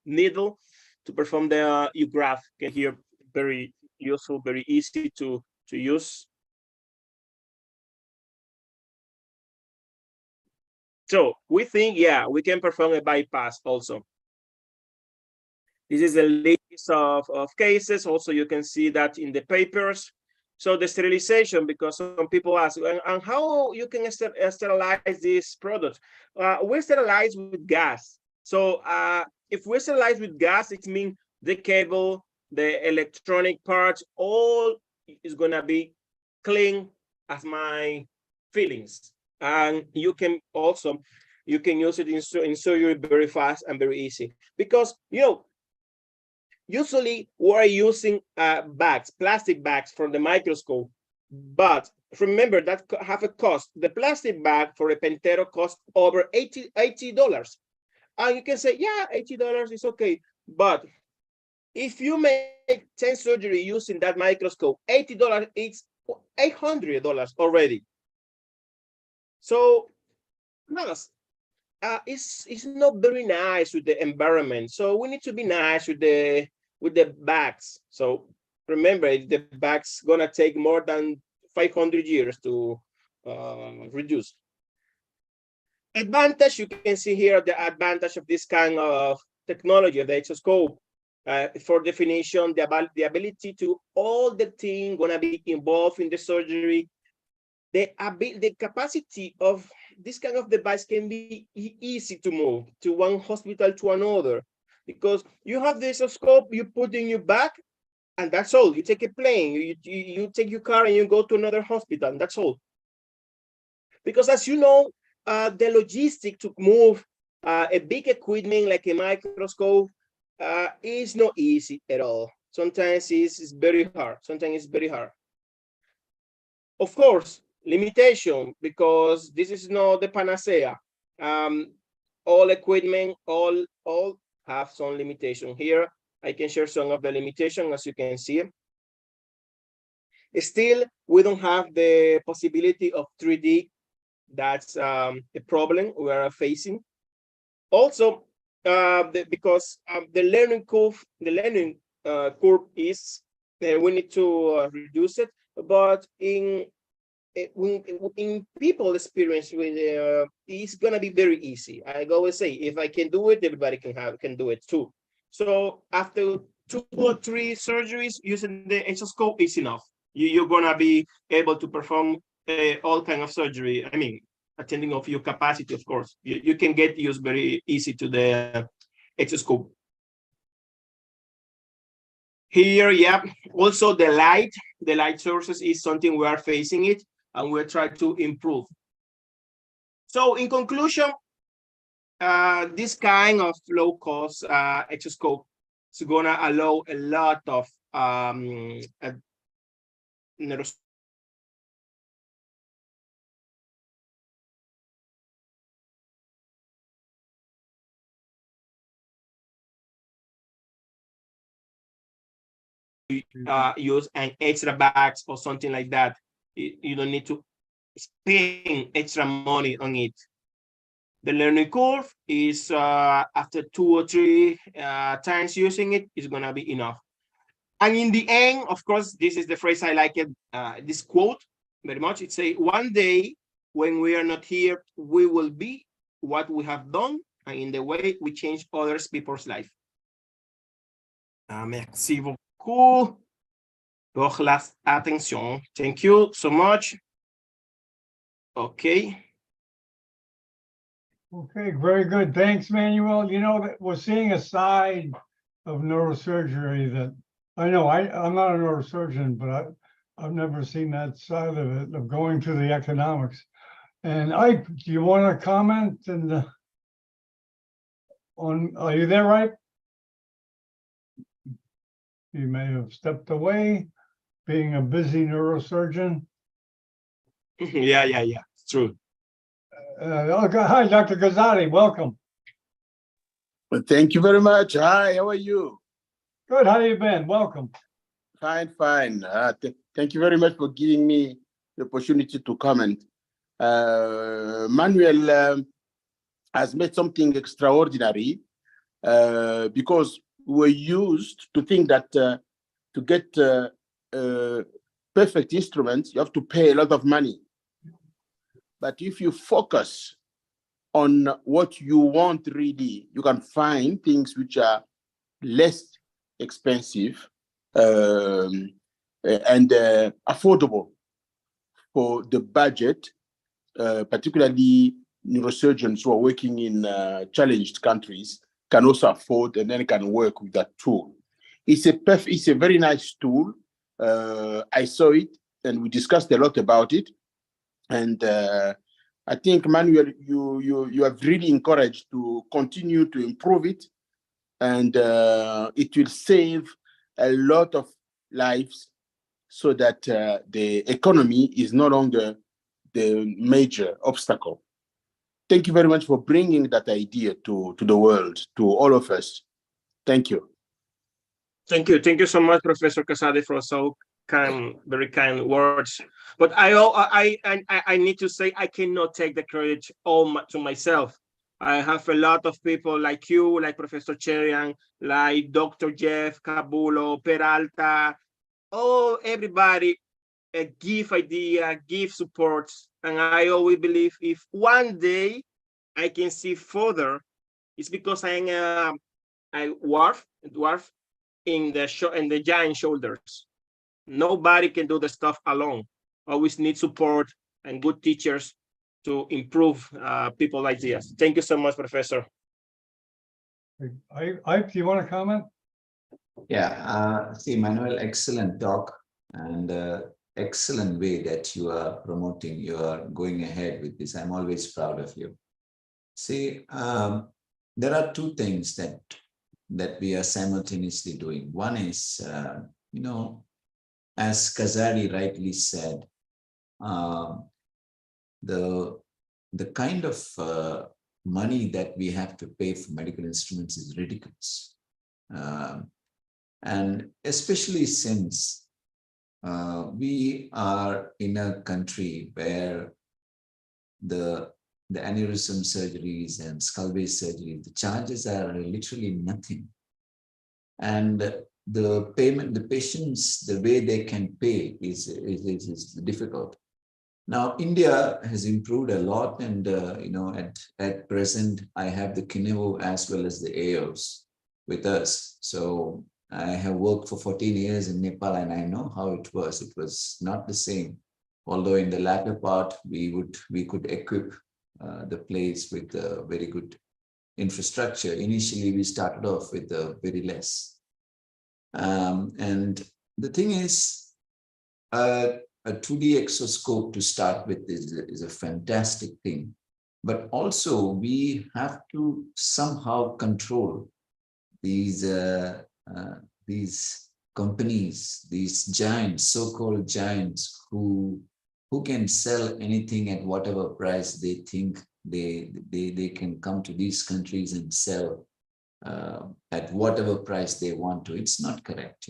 Speaker 4: needle to perform the graph. Can here very useful, very easy to use. So we think, yeah, we can perform a bypass also. This is a list of cases. Also, you can see that in the papers. So the sterilization, because some people ask, and how you can sterilize this product? We sterilize with gas. So if we sterilize with gas, it means the cable, the electronic parts, all is gonna be clean as my feelings. And you can also, you can use it in surgery very fast and very easy. Because, you know, usually we're using bags, plastic bags from the microscope, but remember that have a cost. The plastic bag for a Pentero costs over $80. And you can say, yeah, $80 is okay. But if you make 10 surgery using that microscope, $80, it's $800 already. So plus, it's not very nice with the environment. So we need to be nice with the bags. So remember, the bags gonna take more than 500 years to reduce. Advantage, you can see here the advantage of this kind of technology of the exoscope. For definition, the ability to all the team gonna be involved in the surgery. The capacity of this kind of device can be easy to move to one hospital to another, because you have the exoscope, you put in your bag, and that's all. You take a plane, you take your car and you go to another hospital, and that's all. Because as you know, the logistic to move a big equipment like a microscope is not easy at all. Sometimes it's very hard. Sometimes it's very hard. Of course, limitation, because this is not the panacea. All equipment, all have some limitation. Here, I can share some of the limitation, as you can see. Still, we don't have the possibility of 3D. That's a problem we are facing. Also, because the learning curve, is, we need to reduce it. But in people experience with it's gonna be very easy. I always say, if I can do it, everybody can do it too. So after 2 or 3 surgeries using the exoscope is enough. You're gonna be able to perform all kind of surgery. I mean, attending of your capacity, of course. You can get used very easy to the exoscope. Here, yeah, also the light sources is something we are facing it, and we're trying to improve. So in conclusion, this kind of low-cost exoscope is gonna allow a lot of use an extra bags or something like that. You don't need to spend extra money on it. The learning curve is after 2 or 3 times using it is gonna be enough. And in the end, of course, this is the phrase I like it. This quote very much. It say, one day when we are not here, we will be what we have done and in the way we change others people's life. Merci beaucoup pour la attention. Thank you so much. Okay.
Speaker 1: Okay, very good. Thanks, Manuel. You know, that we're seeing a side of neurosurgery that I know I'm not a neurosurgeon, but I've never seen that side of it, of going to the economics. And do you want to comment are you there, right? You may have stepped away, being a busy neurosurgeon.
Speaker 4: Yeah, it's true.
Speaker 1: Hi, Dr. Gazzotti, welcome.
Speaker 6: Well, thank you very much. Hi, how are you?
Speaker 1: Good, how you been? Welcome.
Speaker 6: Fine. Thank you very much for giving me the opportunity to comment. Manuel has made something extraordinary because we're used to think that to get perfect instruments, you have to pay a lot of money. But if you focus on what you want really, you can find things which are less expensive and affordable for the budget, particularly neurosurgeons who are working in challenged countries can also afford and then can work with that tool. It's a very nice tool. I saw it and we discussed a lot about it. And I think, Manuel, you have really encouraged to continue to improve it, and it will save a lot of lives so that the economy is no longer the major obstacle. Thank you very much for bringing that idea to the world, to all of us. Thank you.
Speaker 4: Thank you so much, Professor Casade, for so very kind words. But I need to say I cannot take the credit all to myself. I have a lot of people like you, like Professor Cherian, like Dr. Jeff, Cabulo, Peralta, everybody give idea, give support. And I always believe if one day I can see further, it's because I am a dwarf in the giant shoulders. Nobody can do the stuff alone. Always need support and good teachers to improve people's ideas. Thank you so much, Professor.
Speaker 1: Do you want to comment?
Speaker 5: Yeah, see, Manuel, excellent talk and excellent way that you are promoting, you are going ahead with this. I'm always proud of you. See, there are two things that we are simultaneously doing. One is, as Kazari rightly said, the kind of money that we have to pay for medical instruments is ridiculous. And especially since we are in a country where the aneurysm surgeries and skull-base surgery, the charges are literally nothing. And the payment, the patients, the way they can pay is difficult. Now, India has improved a lot, and at present, I have the Kinevo as well as the AOs with us. So I have worked for 14 years in Nepal, and I know how it was. It was not the same. Although in the latter part, we could equip the place with a very good infrastructure. Initially, we started off with very less. And the thing is, a 2D exoscope to start with is a fantastic thing. But also, we have to somehow control these companies, these giants, so-called giants, who can sell anything at whatever price they think they can come to these countries and sell at whatever price they want to. It's not correct,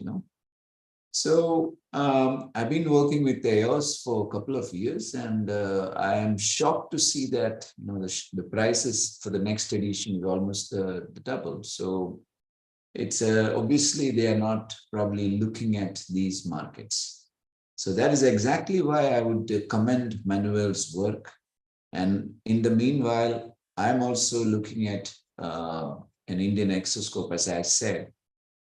Speaker 5: So I've been working with AOS for a couple of years, and I am shocked to see that the prices for the next edition is almost the double. So it's obviously they are not probably looking at these markets. So that is exactly why I would commend Manuel's work. And in the meanwhile, I'm also looking at an Indian exoscope, as I said.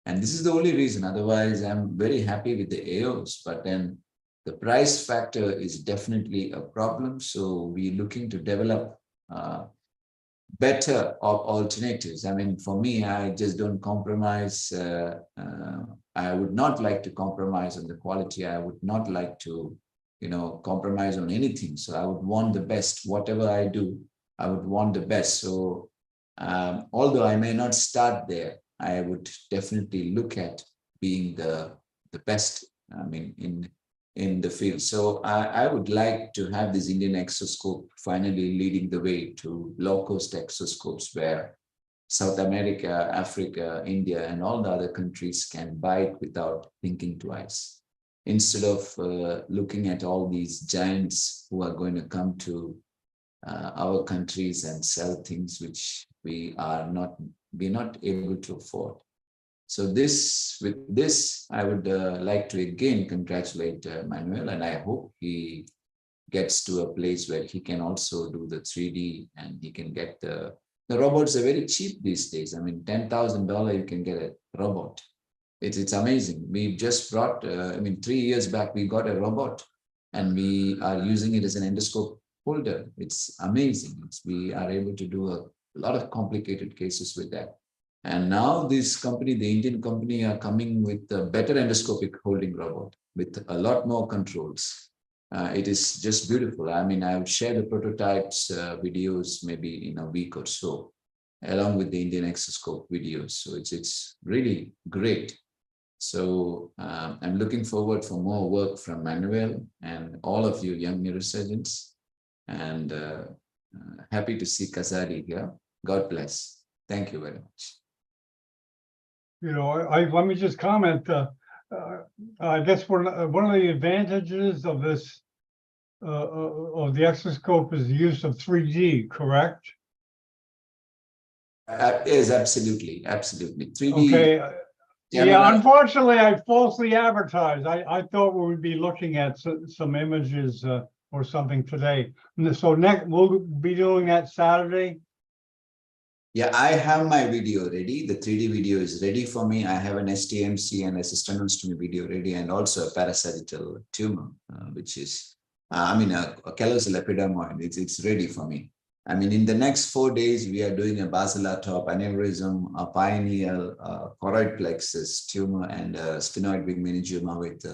Speaker 5: And this is the only reason. Otherwise, I'm very happy with the AOs. But then the price factor is definitely a problem. So we're looking to develop better alternatives. I mean, for me, I just don't compromise. I would not like to compromise on the quality. I would not like to, compromise on anything. So I would want the best. Whatever I do, I would want the best. So although I may not start there, I would definitely look at being the best, I mean, in the field. So I would like to have this Indian exoscope finally leading the way to low-cost exoscopes where South America, Africa, India, and all the other countries can buy it without thinking twice. Instead of looking at all these giants who are going to come to our countries and sell things which we're not able to afford. So with this, I would like to again congratulate Manuel, and I hope he gets to a place where he can also do the 3D and he can get the robots are very cheap these days. I mean, $10,000 you can get a robot. It's amazing. We just brought, 3 years back, we got a robot and we are using it as an endoscope holder. It's amazing. We are able to do a lot of complicated cases with that. And now this company, the Indian company, are coming with a better endoscopic holding robot with a lot more controls. It is just beautiful. I mean, I would share the prototypes videos maybe in a week or so, along with the Indian exoscope videos. So it's really great. So I'm looking forward for more work from Manuel and all of you young neurosurgeons, and happy to see Kazari here. God bless. Thank you very much.
Speaker 1: Let me just comment. I guess one of the advantages of this of the exoscope is the use of 3D, correct?
Speaker 5: Yes, absolutely, 3D.
Speaker 1: Okay. Yeah, unfortunately, I falsely advertised. I thought we would be looking at some images or something today. So we'll be doing that Saturday.
Speaker 5: Yeah, I have my video ready. The 3D video is ready for me. I have an STMC and a cystinostomy video ready, and also a parasagittal tumor, which is, a callosal epidermoid. It's ready for me. I mean, in the next 4 days, we are doing a basilar top aneurysm, a pineal, choroid plexus tumor, and a sphenoid wing meningioma with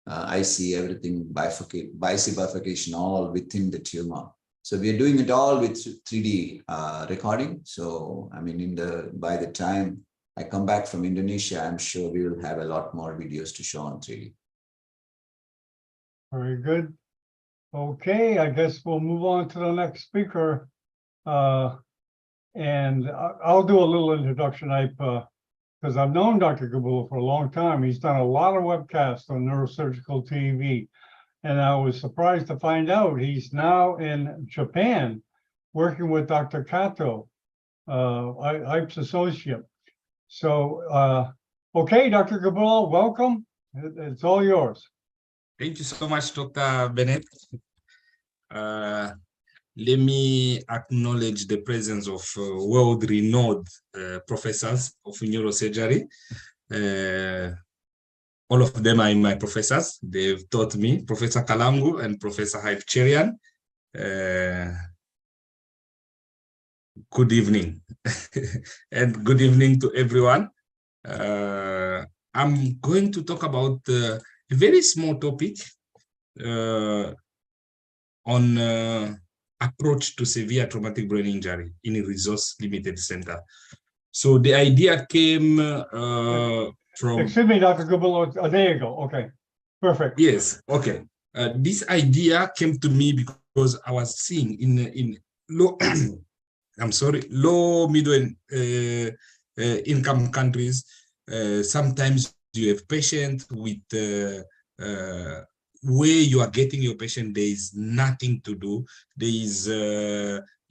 Speaker 5: IC, everything bicy bifurcation, all within the tumor. So we are doing it all with 3D recording. So, I mean, by the time I come back from Indonesia, I'm sure we will have a lot more videos to show on 3D.
Speaker 1: Very good. Okay, I guess we'll move on to the next speaker. And I'll do a little introduction, because I've known Dr. Gabula for a long time. He's done a lot of webcasts on neurosurgical TV. And I was surprised to find out he's now in Japan working with Dr. Kato, IPE's associate. So, okay, Dr. Gabula, welcome. It's all yours.
Speaker 3: Thank you so much, Dr. Bennett. Let me acknowledge the presence of world-renowned professors of neurosurgery. All of them are my professors. They've taught me, Professor Kalangu and Professor Hypcherian. Good evening. And good evening to everyone. I'm going to talk about a very small topic on approach to severe traumatic brain injury in a resource-limited center. So the idea came from...
Speaker 1: Excuse me, Dr. Gabula, there you go. Okay, perfect.
Speaker 3: Yes, okay. This idea came to me because I was seeing in low, low middle income countries, sometimes you have patients with where you are getting your patient, there is nothing to do. There is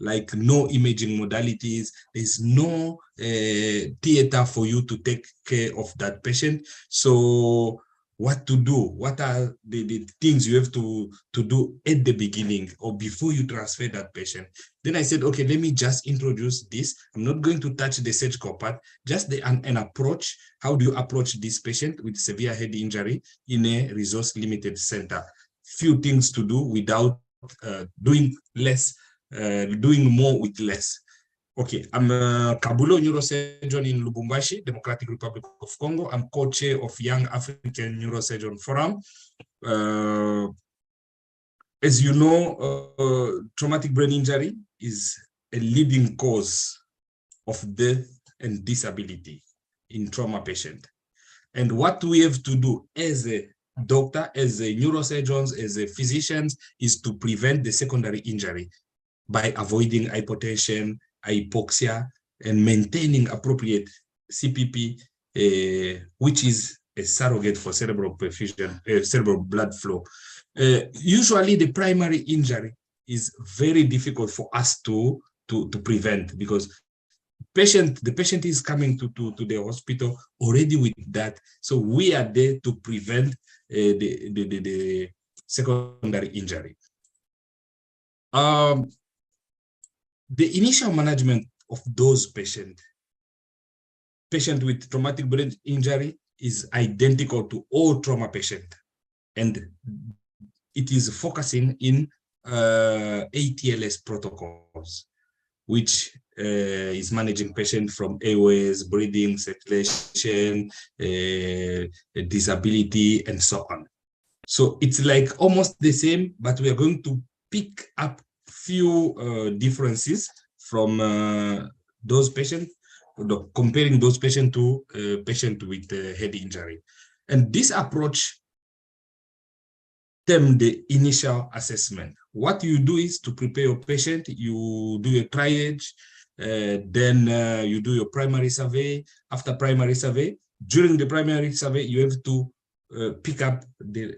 Speaker 3: like no imaging modalities. There's no theater for you to take care of that patient. So what to do, what are the things you have to do at the beginning or before you transfer that patient. Then I said, okay, let me just introduce this. I'm not going to touch the surgical part, just an approach. How do you approach this patient with severe head injury in a resource-limited center? Few things to do without doing more with less. Okay, I'm a Kabulo neurosurgeon in Lubumbashi, Democratic Republic of Congo. I'm co-chair of Young African Neurosurgeon Forum. As you know, traumatic brain injury is a leading cause of death and disability in trauma patient. And what we have to do as a doctor, as a neurosurgeons, as a physicians, is to prevent the secondary injury by avoiding hypotension, hypoxia, and maintaining appropriate CPP, which is a surrogate for cerebral perfusion, cerebral blood flow. Usually the primary injury is very difficult for us to prevent because the patient is coming to the hospital already with that. So we are there to prevent the secondary injury. The initial management of those patients with traumatic brain injury is identical to all trauma patients, and it is focusing in ATLS protocols, which is managing patients from airways, breathing, circulation, disability, and so on. So it's like almost the same, but we are going to pick up few differences from those patients, comparing those patients to patient with head injury. And this approach termed the initial assessment. What you do is to prepare your patient, you do a triage, then you do your primary survey. After primary survey, during the primary survey, you have to pick up the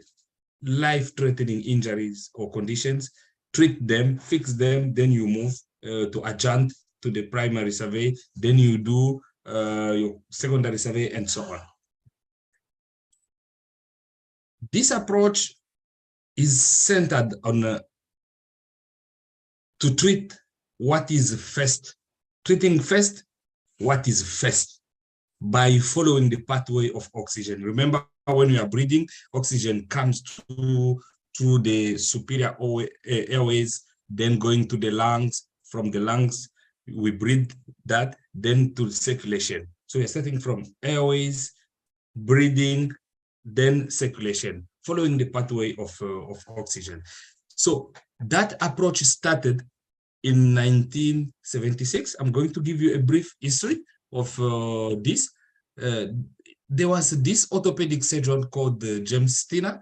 Speaker 3: life-threatening injuries or conditions, treat them, fix them, then you move to adjunct to the primary survey, then you do your secondary survey, and so on. This approach is centered on to treat what is first, treating first what is first by following the pathway of oxygen. Remember, when you are breathing, oxygen comes through the superior airways, then going to the lungs. From the lungs, we breathe that, then to circulation. So you're starting from airways, breathing, then circulation, following the pathway of oxygen. So that approach started in 1976. I'm going to give you a brief history of this. There was this orthopedic surgeon called James Steiner,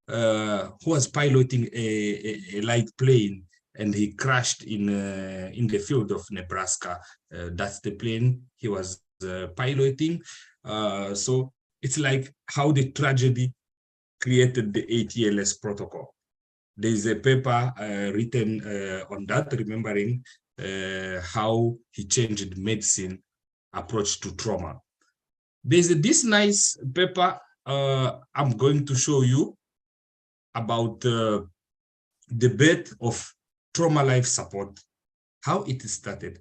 Speaker 3: who was piloting a light plane, and he crashed in the field of Nebraska. That's the plane he was piloting. So it's like how the tragedy created the ATLS protocol. There's a paper written on that, remembering how he changed medicine approach to trauma. There's this nice paper I'm going to show you about the birth of trauma life support, how it started.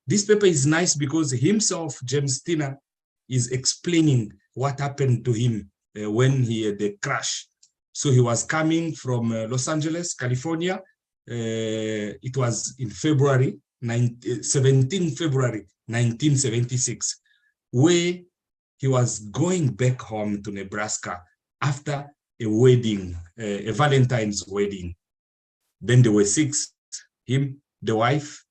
Speaker 3: This paper is nice because himself, James Steiner, is explaining what happened to him when he had the crash. So he was coming from Los Angeles, California. It was in February, 17 February 1976, where he was going back home to Nebraska after a wedding, a Valentine's wedding. Then there were 6, him, the wife,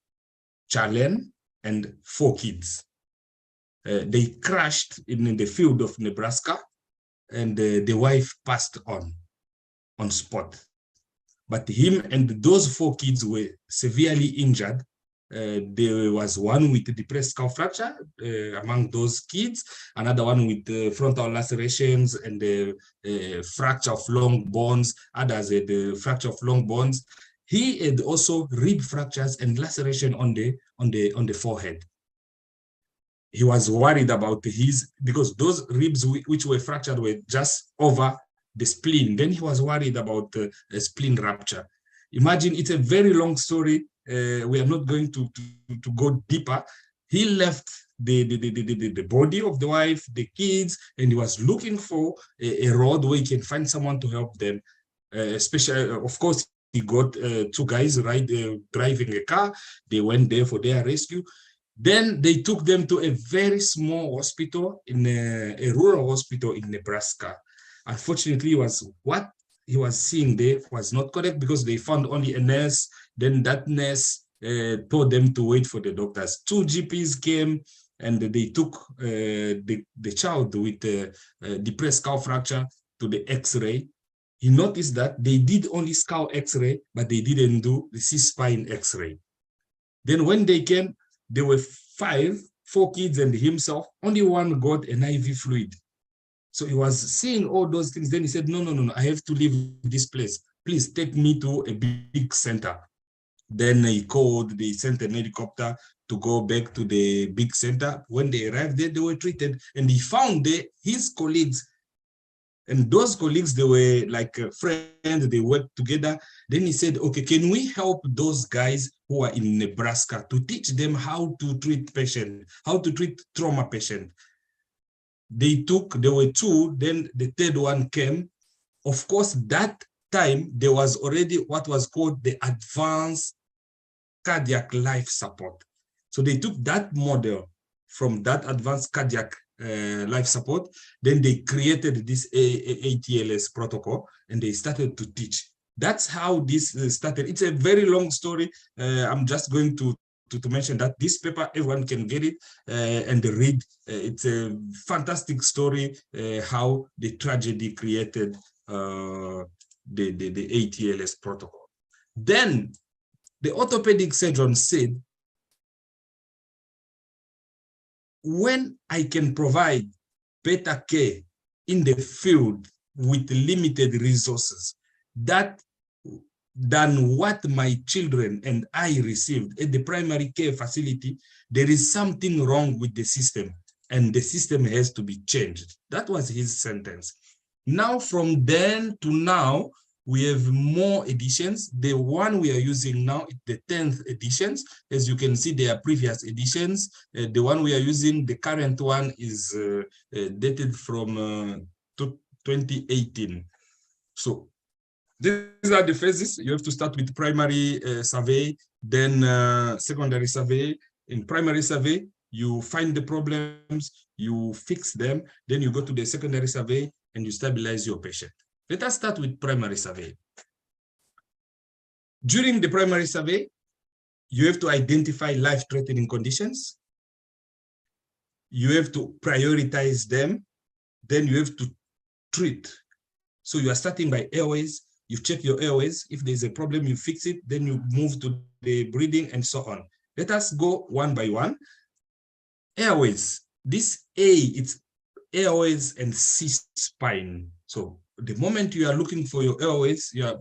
Speaker 3: Charlene, and 4 kids. They crashed in the field of Nebraska, and the wife passed on spot. But him and those 4 kids were severely injured. There was one with a depressed skull fracture among those kids, another one with frontal lacerations and the fracture of long bones, others had the fracture of long bones. He had also rib fractures and laceration on the forehead. he was worried about because those ribs which were fractured were just over the spleen. Then he was worried about a spleen rupture. Imagine, it's a very long story. We are not going to go deeper. He left the body of the wife, the kids, and he was looking for a road where he can find someone to help them. Especially, of course, he got two guys driving a car. They went there for their rescue. Then they took them to a very small hospital, in a rural hospital in Nebraska. Unfortunately, what he was seeing there was not correct, because they found only a nurse. Then that nurse told them to wait for the doctors. Two GPs came, and they took the child with depressed skull fracture to the X-ray. He noticed that they did only skull X-ray, but they didn't do the C-spine X-ray. Then when they came, there were four kids and himself. Only one got an IV fluid. So he was seeing all those things. Then he said, no, I have to leave this place. Please take me to a big center. Then they sent an helicopter to go back to the big center. When they arrived there, they were treated. And he found there his colleagues. And those colleagues, they were like friends, they worked together. Then he said, okay, can we help those guys who are in Nebraska to teach them how to treat patients, how to treat trauma patients? There were two, then the third one came. Of course, that time, there was already what was called the advanced cardiac life support. So they took that model from that advanced cardiac life support. Then they created this ATLS protocol, and they started to teach. That's how this started. It's a very long story. I'm just going to mention that this paper, everyone can get it and read. It's a fantastic story, how the tragedy created the ATLS protocol. Then the orthopedic surgeon said, when I can provide better care in the field with limited resources than what my children and I received at the primary care facility, there is something wrong with the system, and the system has to be changed. That was his sentence. Now, from then to now, we have more editions. The one we are using now is the 10th editions. As you can see, there are previous editions. The one we are using, the current one, is dated from 2018. So these are the phases. You have to start with primary survey, then secondary survey. In primary survey, you find the problems, you fix them, then you go to the secondary survey and you stabilize your patient. Let us start with primary survey. During the primary survey, you have to identify life-threatening conditions. You have to prioritize them. Then you have to treat. So you are starting by airways. You check your airways. If there's a problem, you fix it. Then you move to the breathing and so on. Let us go one by one. Airways. This A, it's airways and C-spine. So the moment you are looking for your airways, you are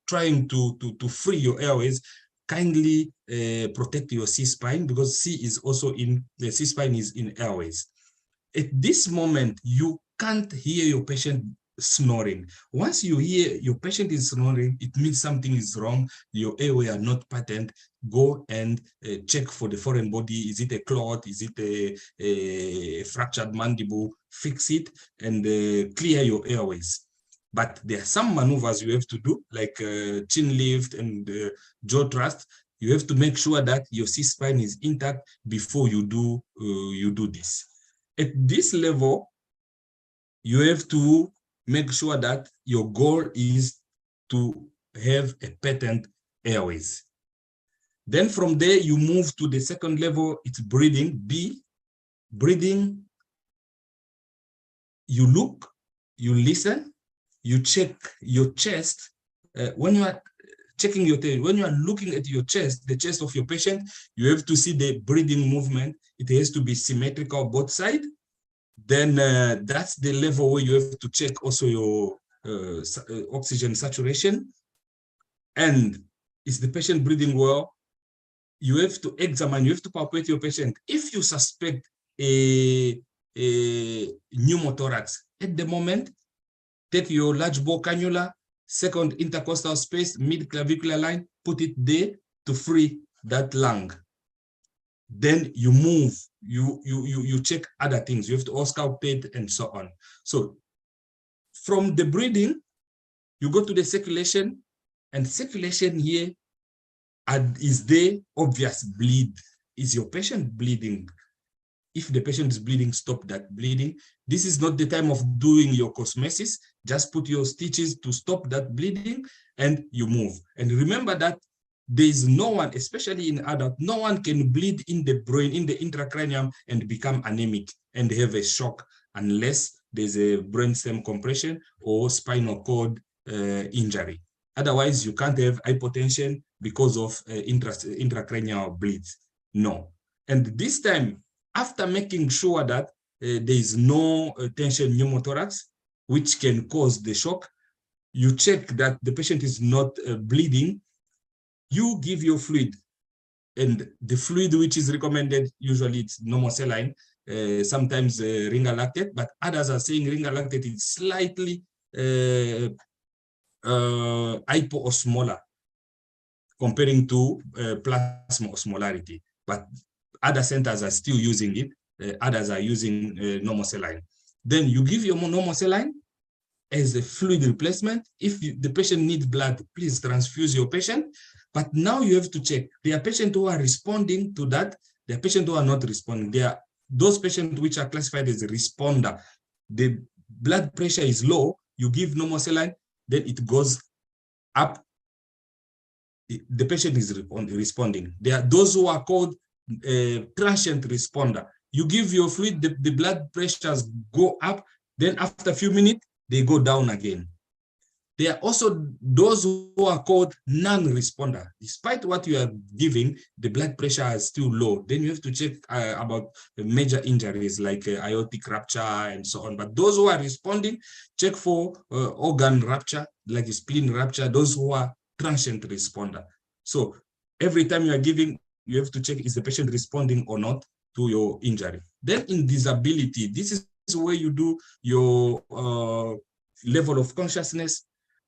Speaker 3: trying to free your airways, kindly protect your C-spine, because C is also in, the C-spine is in airways. At this moment, you can't hear your patient snoring. Once you hear your patient is snoring, it means something is wrong. Your airway are not patent. Go and check for the foreign body. Is it a clot? Is it a fractured mandible? Fix it and clear your airways. But there are some maneuvers you have to do, like chin lift and jaw thrust. You have to make sure that your C-spine is intact before you do this. At this level, you have to make sure that your goal is to have a patent airways. Then from there, you move to the second level, it's breathing, B. Breathing, you look, you listen, you check your chest. When you are checking your tail, when you are looking at your chest, the chest of your patient, you have to see the breathing movement. It has to be symmetrical both sides. Then that's the level where you have to check also your oxygen saturation. And is the patient breathing well? you have to examine, you have to palpate your patient. If you suspect a pneumothorax at the moment, take your large bore cannula, second intercostal space, mid-clavicular line, put it there to free that lung. Then you move, you check other things. You have to auscultate and so on. So from the breathing, you go to the circulation, and circulation here is there, obvious bleed. Is your patient bleeding? If the patient is bleeding, stop that bleeding. This is not the time of doing your cosmesis. Just put your stitches to stop that bleeding and you move. And remember that there is no one, especially in adult, no one can bleed in the brain, in the intracranium, and become anemic and have a shock unless there's a brainstem compression or spinal cord injury. Otherwise, you can't have hypotension because of intracranial bleeds. No. And this time, after making sure that there is no tension pneumothorax, which can cause the shock, you check that the patient is not bleeding, you give your fluid. And the fluid which is recommended, usually it's normal saline, sometimes ringer lactate, but others are saying ringer lactate is slightly hypoosmolar comparing to plasma osmolarity. But other centers are still using it. Others are using normal saline. Then you give your normal saline as a fluid replacement. If the patient needs blood, please transfuse your patient. But now you have to check. There are patients who are responding to that. There are patients who are not responding. There are those patients which are classified as a responder. The blood pressure is low. You give normal saline, then it goes up. The patient is responding. There are those who are called transient responder. You give your fluid, the blood pressures go up, then after a few minutes, they go down again. There are also those who are called non-responder. Despite what you are giving, the blood pressure is still low. Then you have to check about major injuries like aortic rupture and so on. But those who are responding, check for organ rupture, like spleen rupture, those who are transient responder. So every time you are giving, you have to check, is the patient responding or not to your injury. Then in disability, this is where you do your level of consciousness.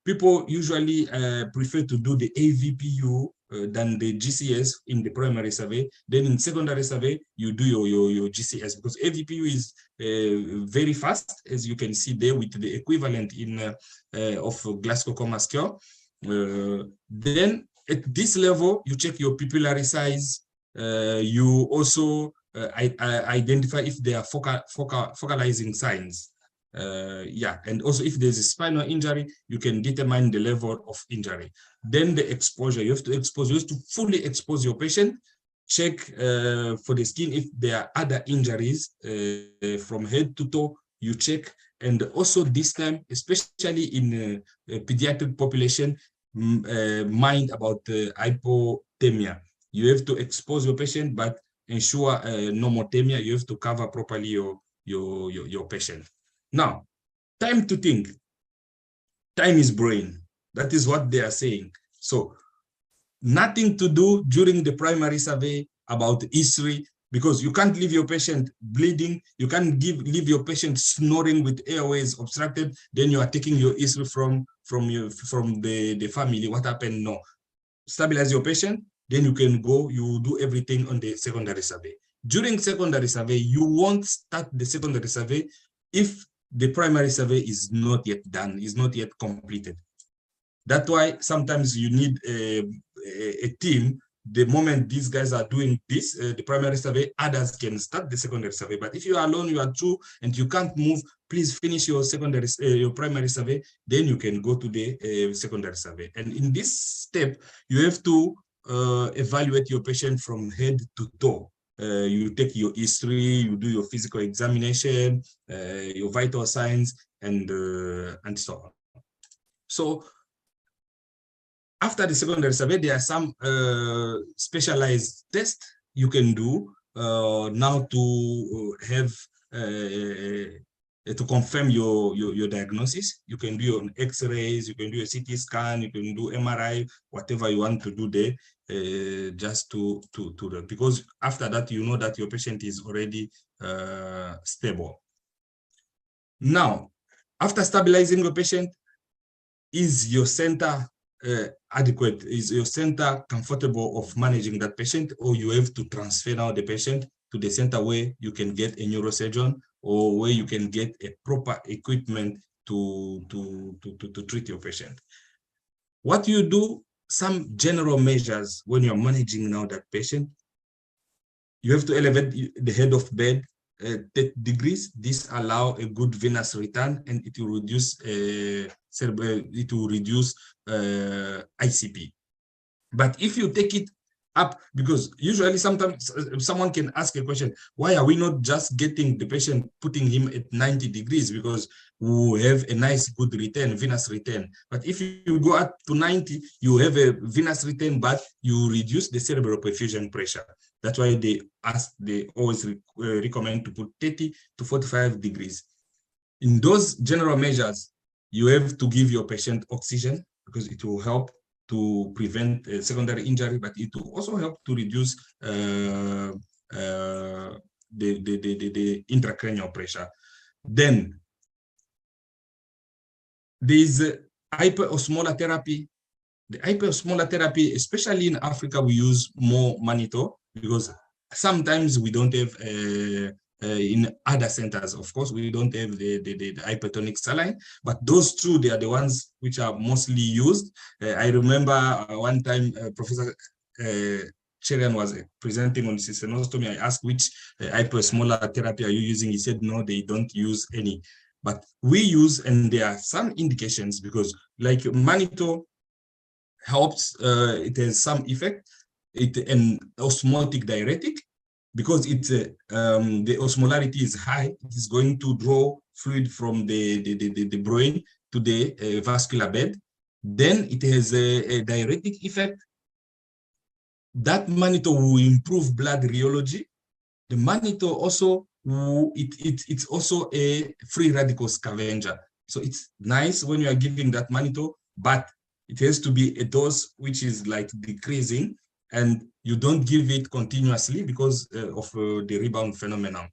Speaker 3: People usually prefer to do the AVPU than the GCS in the primary survey. Then in secondary survey, you do your GCS, because AVPU is very fast, as you can see there, with the equivalent in of Glasgow Coma scale. Then at this level, you check your pupillary size. You also identify if there are focalizing signs. And also if there's a spinal injury, you can determine the level of injury. Then the exposure, you have to expose, you have to fully expose your patient, check for the skin if there are other injuries from head to toe, you check. And also this time, especially in pediatric population, mind about hypothermia. You have to expose your patient, but ensure normothermia. You have to cover properly your patient. Now, time to think. Time is brain. That is what they are saying. So, nothing to do during the primary survey about history, because you can't leave your patient bleeding. You can't leave your patient snoring with airways obstructed. Then you are taking your history from the family. What happened? No. Stabilize your patient. Then you can go. You do everything on the secondary survey. During secondary survey, you won't start the secondary survey if the primary survey is not yet done, is not yet completed. That's why sometimes you need a team. The moment these guys are doing this, the primary survey, others can start the secondary survey. But if you are alone, you are two, and you can't move, please finish your your primary survey. Then you can go to the secondary survey. And in this step, you have to evaluate your patient from head to toe. You take your history, you do your physical examination, your vital signs, and so on. So after the secondary survey, there are some specialized tests you can do now to have to confirm your diagnosis. You can do an X-rays, you can do a CT scan, you can do MRI, whatever you want to do there, just because after that, you know that your patient is already stable. Now, after stabilizing your patient, is your center adequate? Is your center comfortable of managing that patient, or you have to transfer now the patient to the center where you can get a neurosurgeon or where you can get a proper equipment to treat your patient? What you do, some general measures when you're managing now that patient, you have to elevate the head of bed 30 degrees. This allow a good venous return, and it will reduce ICP. But if you take it up, because usually sometimes someone can ask a question, why are we not just getting the patient, putting him at 90 degrees, because we have a nice good return, venous return. But if you go up to 90, you have a venous return, but you reduce the cerebral perfusion pressure. That's why they always recommend to put 30 to 45 degrees. In those general measures, you have to give your patient oxygen, because it will help to prevent secondary injury, but it will also help to reduce the intracranial pressure. Then there is hyperosmolar therapy. The hyperosmolar therapy, especially in Africa, we use more monitor, because sometimes we don't have in other centers, of course, we don't have the hypertonic saline, but those two, they are the ones which are mostly used. I remember one time Professor Cherian was presenting on cystinostomy. I asked which hyperosmolar therapy are you using? He said, no, they don't use any. But we use, and there are some indications, because like monitor helps, it has some effect, an osmotic diuretic, because it's the osmolarity is high, it is going to draw fluid from the brain to the vascular bed. Then it has a diuretic effect. That monitor will improve blood rheology. The monitor also, it's also a free radical scavenger. So it's nice when you are giving that monitor, but it has to be a dose which is like decreasing, and you don't give it continuously because of the rebound phenomenon.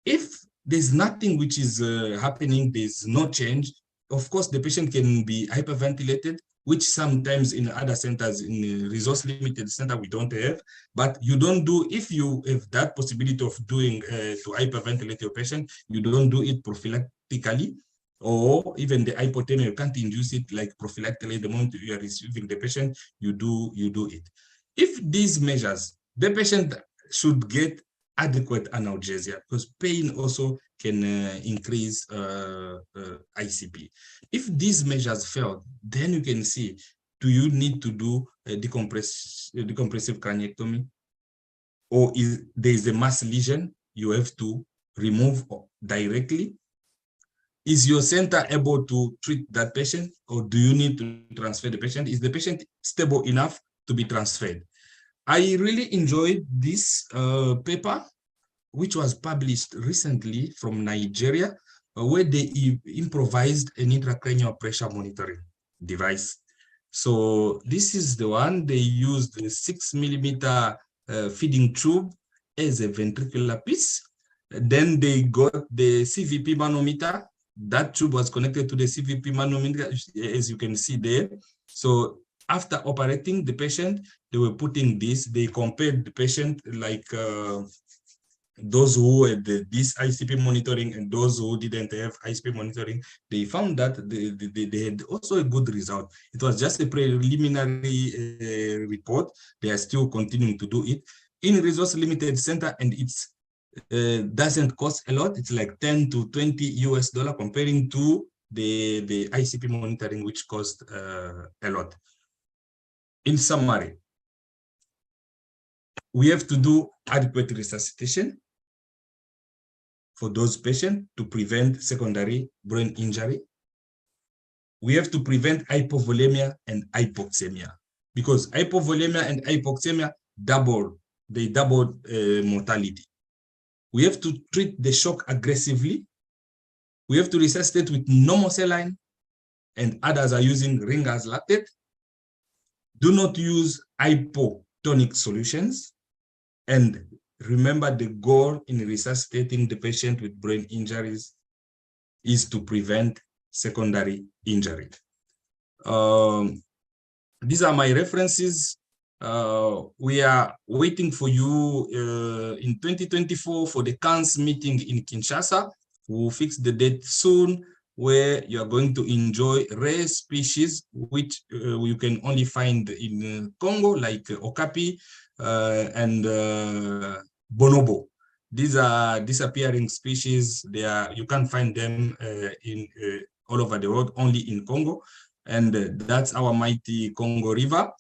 Speaker 3: If there's nothing which is happening, there's no change, of course, the patient can be hyperventilated, which sometimes in other centers, in resource-limited center, we don't have. But you don't do, if you have that possibility of doing to hyperventilate your patient, you don't do it prophylactically, or even the hypothermia, you can't induce it like prophylactically. The moment you are receiving the patient, you do it. If these measures, the patient should get adequate analgesia, because pain also can increase ICP. If these measures fail, then you can see, do you need to do a decompressive craniectomy, or is there is a mass lesion you have to remove directly? Is your center able to treat that patient, or do you need to transfer the patient? Is the patient stable enough to be transferred? I really enjoyed this paper, which was published recently from Nigeria, where they improvised an intracranial pressure monitoring device. So this is the one. They used a 6mm feeding tube as a ventricular piece. Then they got the CVP manometer. That tube was connected to the CVP manometer, as you can see there. So after operating the patient, they were putting this. They compared the patient, like those who had this ICP monitoring and those who didn't have ICP monitoring. They found that they had also a good result. It was just a preliminary report. They are still continuing to do it in resource limited center, and it's doesn't cost a lot. It's like $10 to $20 comparing to the ICP monitoring, which cost a lot. In summary, we have to do adequate resuscitation for those patients to prevent secondary brain injury. We have to prevent hypovolemia and hypoxemia, because hypovolemia and hypoxemia double mortality. We have to treat the shock aggressively, We have to resuscitate with normal saline, and others are using ringers lactate. Do not use hypotonic solutions. And remember, the goal in resuscitating the patient with brain injuries is to prevent secondary injury. These are my references. We are waiting for you in 2024 for the CANS meeting in Kinshasa. We'll fix the date soon, where you are going to enjoy rare species which you can only find in Congo, like okapi and bonobo. These are disappearing species. You can't find them in all over the world, only in Congo. And that's our mighty Congo River.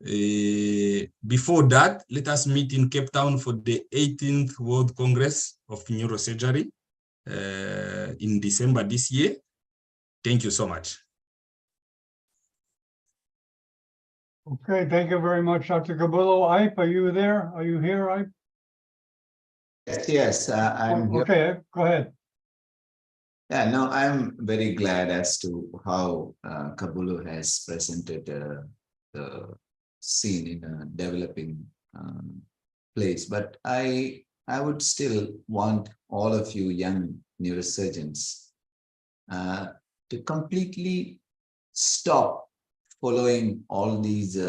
Speaker 3: Before that, let us meet in Cape Town for the 18th World Congress of Neurosurgery in December this year. Thank you so much.
Speaker 1: Okay, thank you very much, Dr. Cabullo. Ipe, are you there? Are you here, Ipe?
Speaker 5: Yes, I'm here.
Speaker 1: Okay, go ahead.
Speaker 5: Yeah, no, I'm very glad as to how Cabullo has presented the scene in a developing place. But I would still want all of you young neurosurgeons to completely stop following all these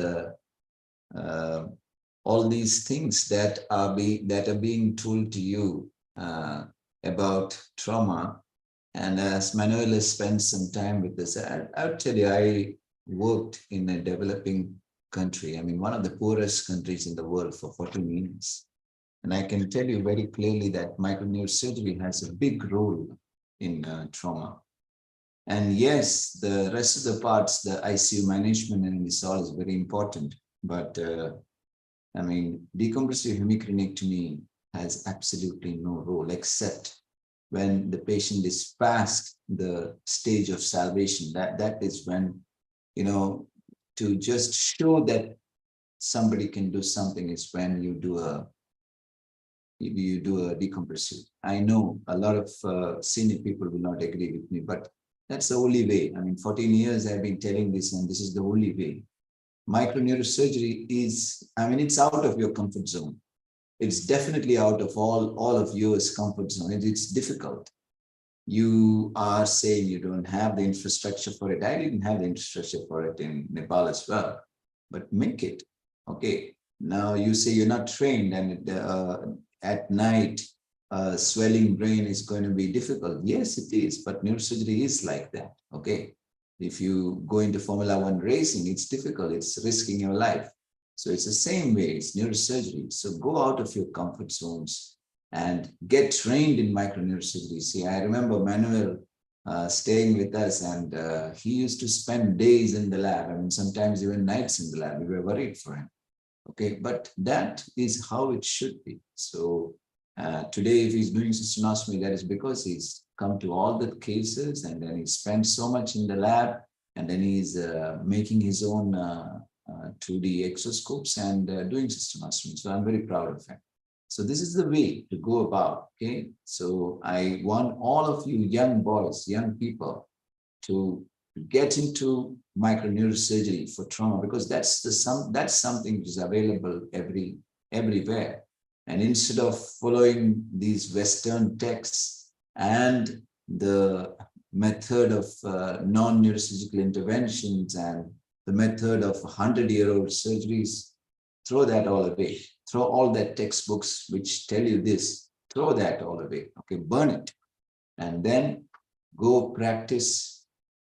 Speaker 5: things that are being told to you about trauma. And as Manuel has spent some time with this, I'll tell you, I worked in a developing country. I mean, one of the poorest countries in the world for 14 years. And I can tell you very clearly that microneurosurgery has a big role in trauma. And yes, the rest of the parts, the ICU management and this all is very important. But I mean, decompressive hemicraniectomy has absolutely no role except when the patient is past the stage of salvation. That is when, you know, to just show that somebody can do something is when you do a decompressive. I know a lot of senior people will not agree with me, but that's the only way. I mean, 14 years I've been telling this, and this is the only way. Microneurosurgery is, I mean, it's out of your comfort zone. It's definitely out of all of yours comfort zone. It's difficult. You are saying you don't have the infrastructure for it. I didn't have the infrastructure for it in Nepal as well, but make it. Okay, now you say you're not trained, and at night, swelling brain is going to be difficult. Yes, it is, but neurosurgery is like that. Okay, if you go into Formula One racing, it's difficult. It's risking your life. So it's the same way, it's neurosurgery. So go out of your comfort zones and get trained in microneurosurgery. See, I remember Manuel staying with us, and he used to spend days in the lab. I mean, sometimes even nights in the lab. We were worried for him. Okay, but that is how it should be. So today, if he's doing cystonostomy, that is because he's come to all the cases, and then he spent so much in the lab, and then he's making his own 2D exoscopes and doing cystonostomy. So I'm very proud of him. So this is the way to go about. Okay, so I want all of you young boys, young people, to get into microneurosurgery for trauma, because that's something which is available everywhere. And instead of following these Western texts and the method of non-neurosurgical interventions and the method of 100-year-old surgeries, throw that all away. Throw all that textbooks which tell you this, throw that all away. Okay, burn it. And then go practice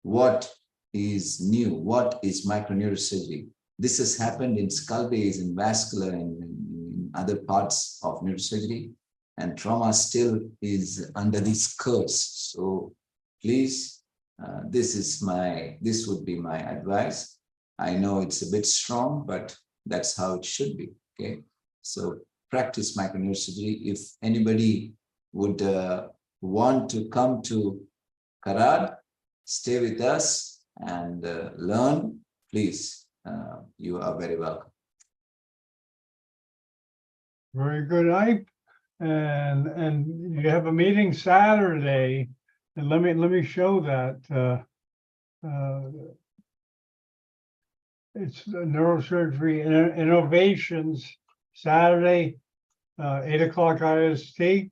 Speaker 5: what is new, what is microneurosurgery. This has happened in skull base and vascular and in other parts of neurosurgery, and trauma still is under this curse. So please, this would be my advice. I know it's a bit strong, but that's how it should be. Okay, so practice microneurosurgery. If anybody would want to come to Karad, stay with us and learn, please, you are very welcome.
Speaker 1: Very good, Ipe. And you have a meeting Saturday And let me show that. It's Neurosurgery Innovations, Saturday, 8 o'clock IST.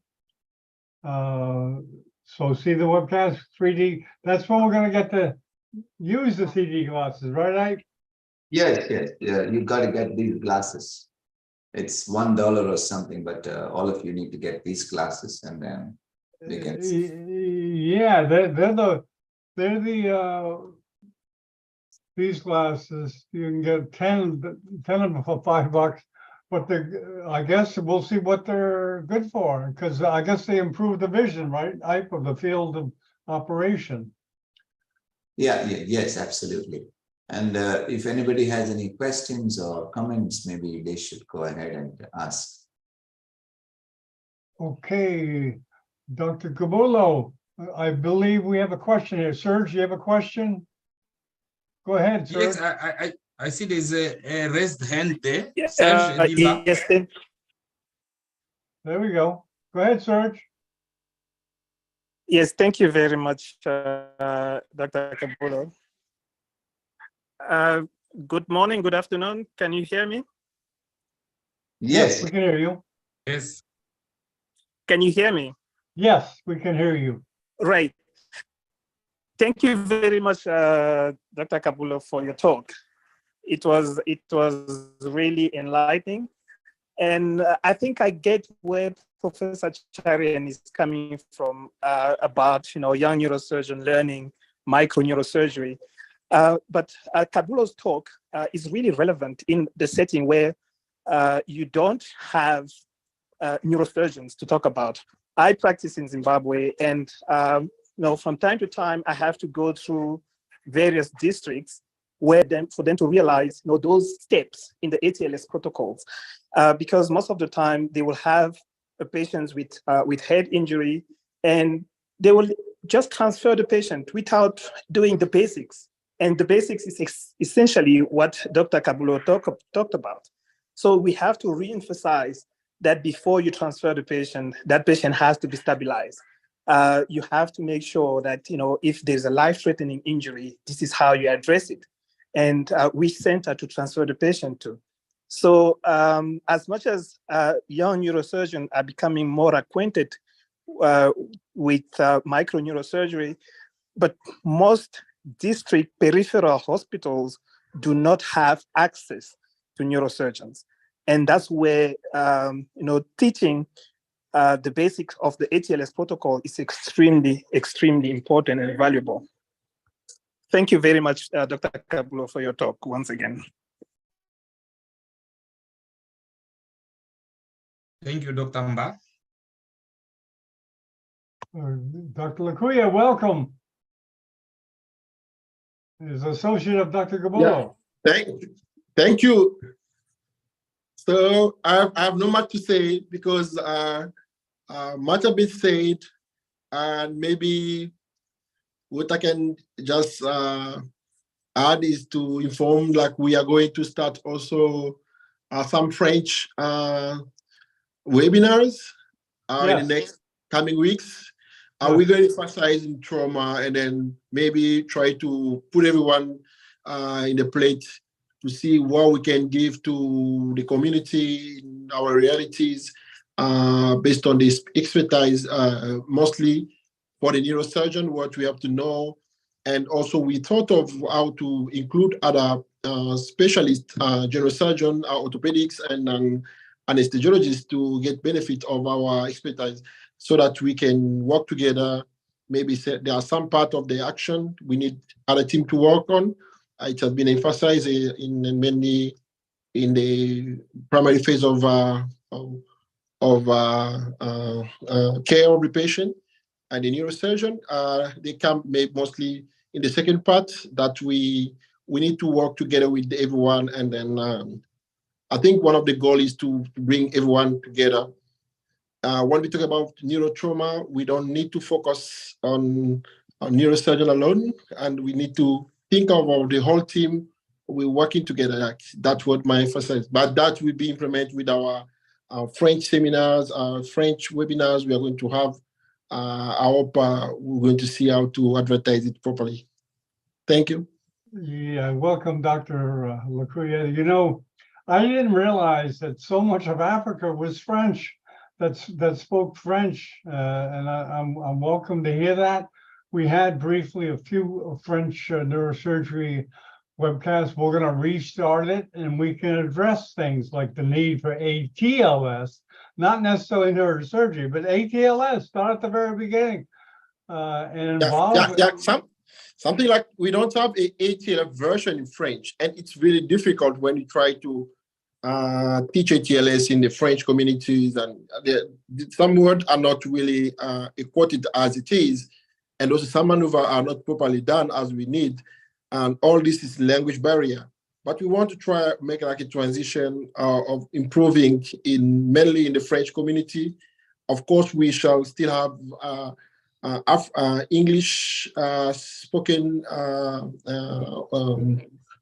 Speaker 1: So see the webcast, 3D. That's when we're gonna get to use the 3D glasses, right, Ike?
Speaker 5: Yes, yeah, you got to get these glasses. It's $1 or something, but all of you need to get these glasses, and then we can.
Speaker 1: Yeah, they're the these glasses. You can get 10 of them for $5. But I guess we'll see what they're good for, because I guess they improve the vision, right? Ike, of the field of operation.
Speaker 5: Yes, absolutely. And if anybody has any questions or comments, maybe they should go ahead and ask.
Speaker 1: Okay, Dr. Cabullo, I believe we have a question here. Serge, you have a question? Go ahead, Serge.
Speaker 3: Yes, I see there's a raised hand there.
Speaker 7: Yes,
Speaker 3: Serge Dilba.
Speaker 7: yes,
Speaker 1: There we go. Go ahead, Serge.
Speaker 7: yes, thank you very much, Dr. Cabullo. Good morning, good afternoon. Can you hear me?
Speaker 5: Yes,
Speaker 1: We can hear you.
Speaker 3: Yes.
Speaker 7: Can you hear me?
Speaker 1: Yes, we can hear you.
Speaker 7: Right. Thank you very much, Dr. Cabullo, for your talk. It was really enlightening, and I think I get where Professor Charian is coming from about young neurosurgeon learning microneurosurgery. But Cabullo's talk is really relevant in the setting where you don't have neurosurgeons to talk about. I practice in Zimbabwe, and from time to time, I have to go through various districts for them to realize those steps in the ATLS protocols, because most of the time they will have patients with head injury, and they will just transfer the patient without doing the basics. And the basics is essentially what Dr. Cabullo talked about. So we have to re-emphasize that before you transfer the patient, that patient has to be stabilized. You have to make sure that, if there's a life-threatening injury, this is how you address it, and which center to transfer the patient to. So as much as young neurosurgeons are becoming more acquainted with microneurosurgery, but most district peripheral hospitals do not have access to neurosurgeons. And that's where, teaching the basics of the ATLS protocol is extremely, extremely important and valuable. Thank you very much, Dr. Cabullo, for your talk once again.
Speaker 3: Thank you, Dr. Mba.
Speaker 1: Dr. Lakuya, welcome. Is associate of Dr. Cabullo.
Speaker 6: Thank you. So I have no much to say, because much has been said, and maybe what I can just add is to inform, like, we are going to start also some French webinars in the next coming weeks. We're going to emphasize in trauma, and then maybe try to put everyone in the plate to see what we can give to the community, our realities, based on this expertise, mostly for the neurosurgeon, what we have to know. And also we thought of how to include other specialists, general surgeon, orthopedics, and anesthesiologists to get benefit of our expertise, so that we can work together. Maybe there are some part of the action we need other team to work on. It has been emphasized mainly in the primary phase of care of the patient and the neurosurgeon. They come mostly in the second part, that we need to work together with everyone. And then I think one of the goals is to bring everyone together. When we talk about neurotrauma, we don't need to focus on neurosurgeon alone, and we need to think about the whole team. We're working together. That's what my emphasis. But that will be implemented with our French seminars, French webinars we are going to have
Speaker 8: I hope we're going to see how to advertise it properly. Thank you.
Speaker 1: Yeah, welcome, Dr. Lacuya. You know, I didn't realize that so much of Africa was French, that spoke French, and I'm welcome to hear that. We had briefly a few French neurosurgery webcasts. We're going to restart it, and we can address things like the need for ATLS, not necessarily neurosurgery, but ATLS, start at the very beginning, and involve.
Speaker 8: Something like we don't have a ATLS version in French, and it's really difficult when you try to teach ATLS in the French communities, and some words are not really quoted as it is, and also some maneuvers are not properly done as we need, and all this is language barrier. But we want to try make like a transition of improving mainly in the French community. Of course, we shall still have English spoken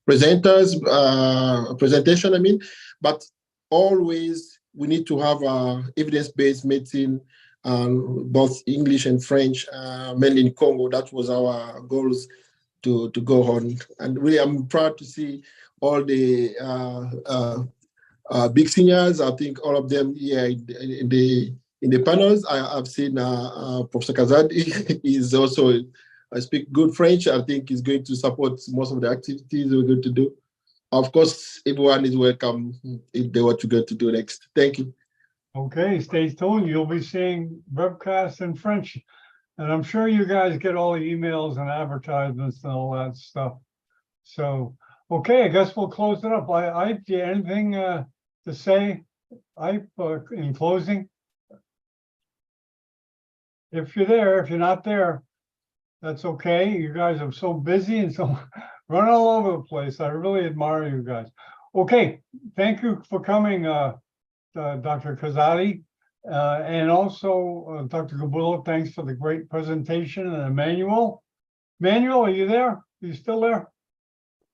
Speaker 8: presentation, I mean, but always we need to have evidence-based medicine, both English and French, mainly in Congo. That was our goals to go on. And really, I'm proud to see all the big seniors. I think all of them here in the panels. I've seen Professor Kazadi is also, I speak good French. I think he's going to support most of the activities we're going to do. Of course, everyone is welcome if they want to go to do next. Thank you.
Speaker 1: Okay, stay tuned. You'll be seeing webcasts in French. And I'm sure you guys get all the emails and advertisements and all that stuff. So, okay, I guess we'll close it up. I do you have anything to say, in closing? If you're there, if you're not there, that's okay. You guys are so busy and so run all over the place. I really admire you guys. Okay, thank you for coming, Dr. Kazadi. And also, Dr. Gabulo, thanks for the great presentation. And Manuel, are you there? Are you still there?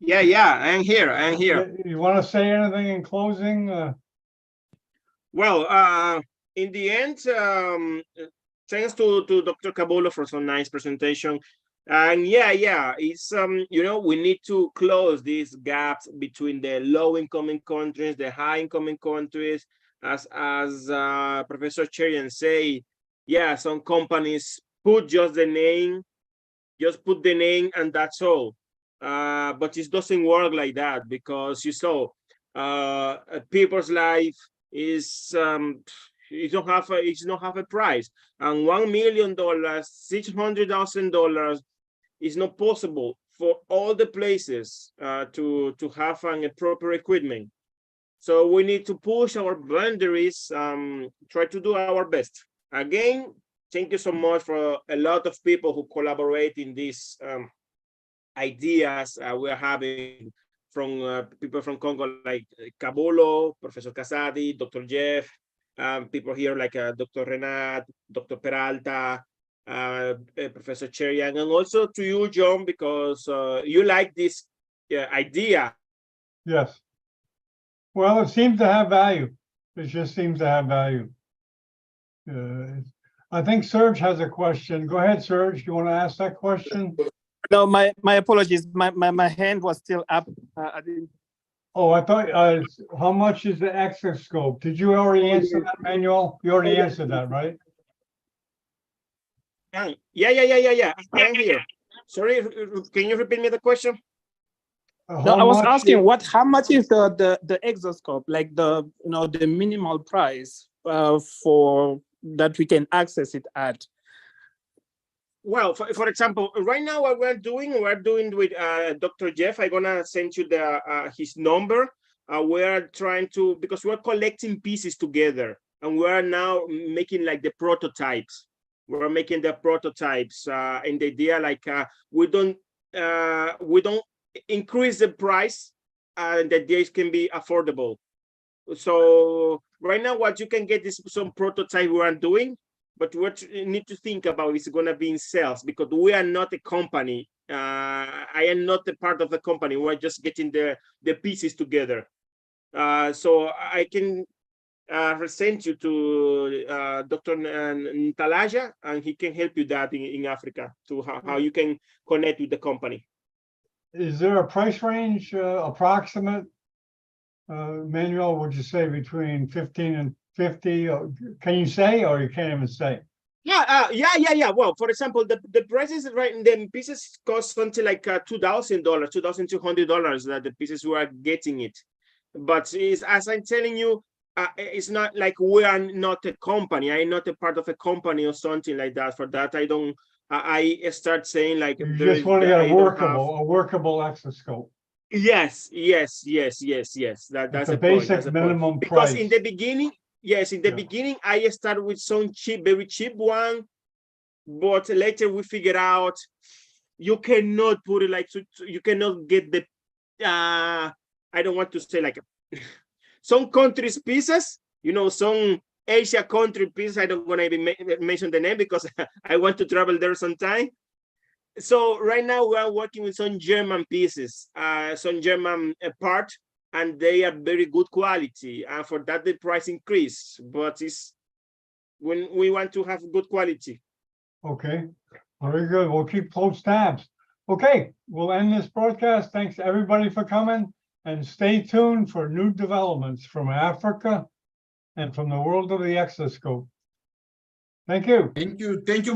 Speaker 4: Yeah, I am here.
Speaker 1: You want to say anything in closing?
Speaker 4: Well, in the end, thanks to Dr. Cabolo for some nice presentation. And yeah, it's you know, we need to close these gaps between the low-income countries, the high-income countries. As Professor Cherian say, yeah, some companies put just the name, and that's all. But it doesn't work like that, because you saw people's life is it don't have a price, and $1 million, $600,000 is not possible for all the places to have a proper equipment. So we need to push our boundaries, try to do our best. Again, thank you so much for a lot of people who collaborate in these ideas we're having from people from Congo, like Cabolo, Professor Casadi, Dr. Jeff, people here like Dr. Renat, Dr. Peralta, Professor Cherian, and also to you, John, because you like this idea.
Speaker 1: Yes. Well, it seems to have value. It just seems to have value. I think Serge has a question. Go ahead, Serge. You want to ask that question?
Speaker 7: No, my apologies. My hand was still up. I didn't.
Speaker 1: Oh, I thought, how much is the exoscope? Did you already answer that, Manuel? You already answered that, right?
Speaker 4: Yeah. I'm here. Sorry, can you repeat me the question?
Speaker 7: No, I was asking how much is the exoscope, like the minimal price for that we can access it at?
Speaker 4: Well, for example, right now what we're doing with Dr. Jeff. I'm gonna send you his number. We're trying to, because we're collecting pieces together, and we're now making like the prototypes. We're making the prototypes, and the idea like we don't increase the price, and that these can be affordable. So right now, what you can get is some prototype we are doing, but what you need to think about is going to be in sales, because we are not a company. I am not a part of the company. We're just getting the pieces together. So I can send you to Dr. Ntalaja, and he can help you that in Africa to how you can connect with the company.
Speaker 1: Is there a price range approximate? Manuel, would you say between 15 and 50? Or can you say, or you can't even say?
Speaker 4: Yeah. Well, for example, the prices right in the pieces cost something like $2,000, $2,200 that the pieces we are getting it. But is as I'm telling you, it's not like we are not a company. I'm not a part of a company or something like that. For that, I don't. I start saying like
Speaker 1: You just want to get a workable exoscope.
Speaker 4: Yes. That's
Speaker 1: It's
Speaker 4: the
Speaker 1: a
Speaker 4: point.
Speaker 1: basic
Speaker 4: That's the point.
Speaker 1: minimum
Speaker 4: Because
Speaker 1: price.
Speaker 4: in the beginning, beginning, I started with some very cheap one, but later we figured out you cannot put it like you cannot get the I don't want to say like some countries pieces, some Asia country pieces. I don't want to even mention the name because I want to travel there sometime. So right now we are working with some German pieces, some German part, and they are very good quality. And for that, the price increase, but it's when we want to have good quality.
Speaker 1: Okay, very good. We'll keep close tabs. Okay, we'll end this broadcast. Thanks to everybody for coming, and stay tuned for new developments from Africa and from the world of the exoscope. Thank you.
Speaker 3: Thank you, Manuel.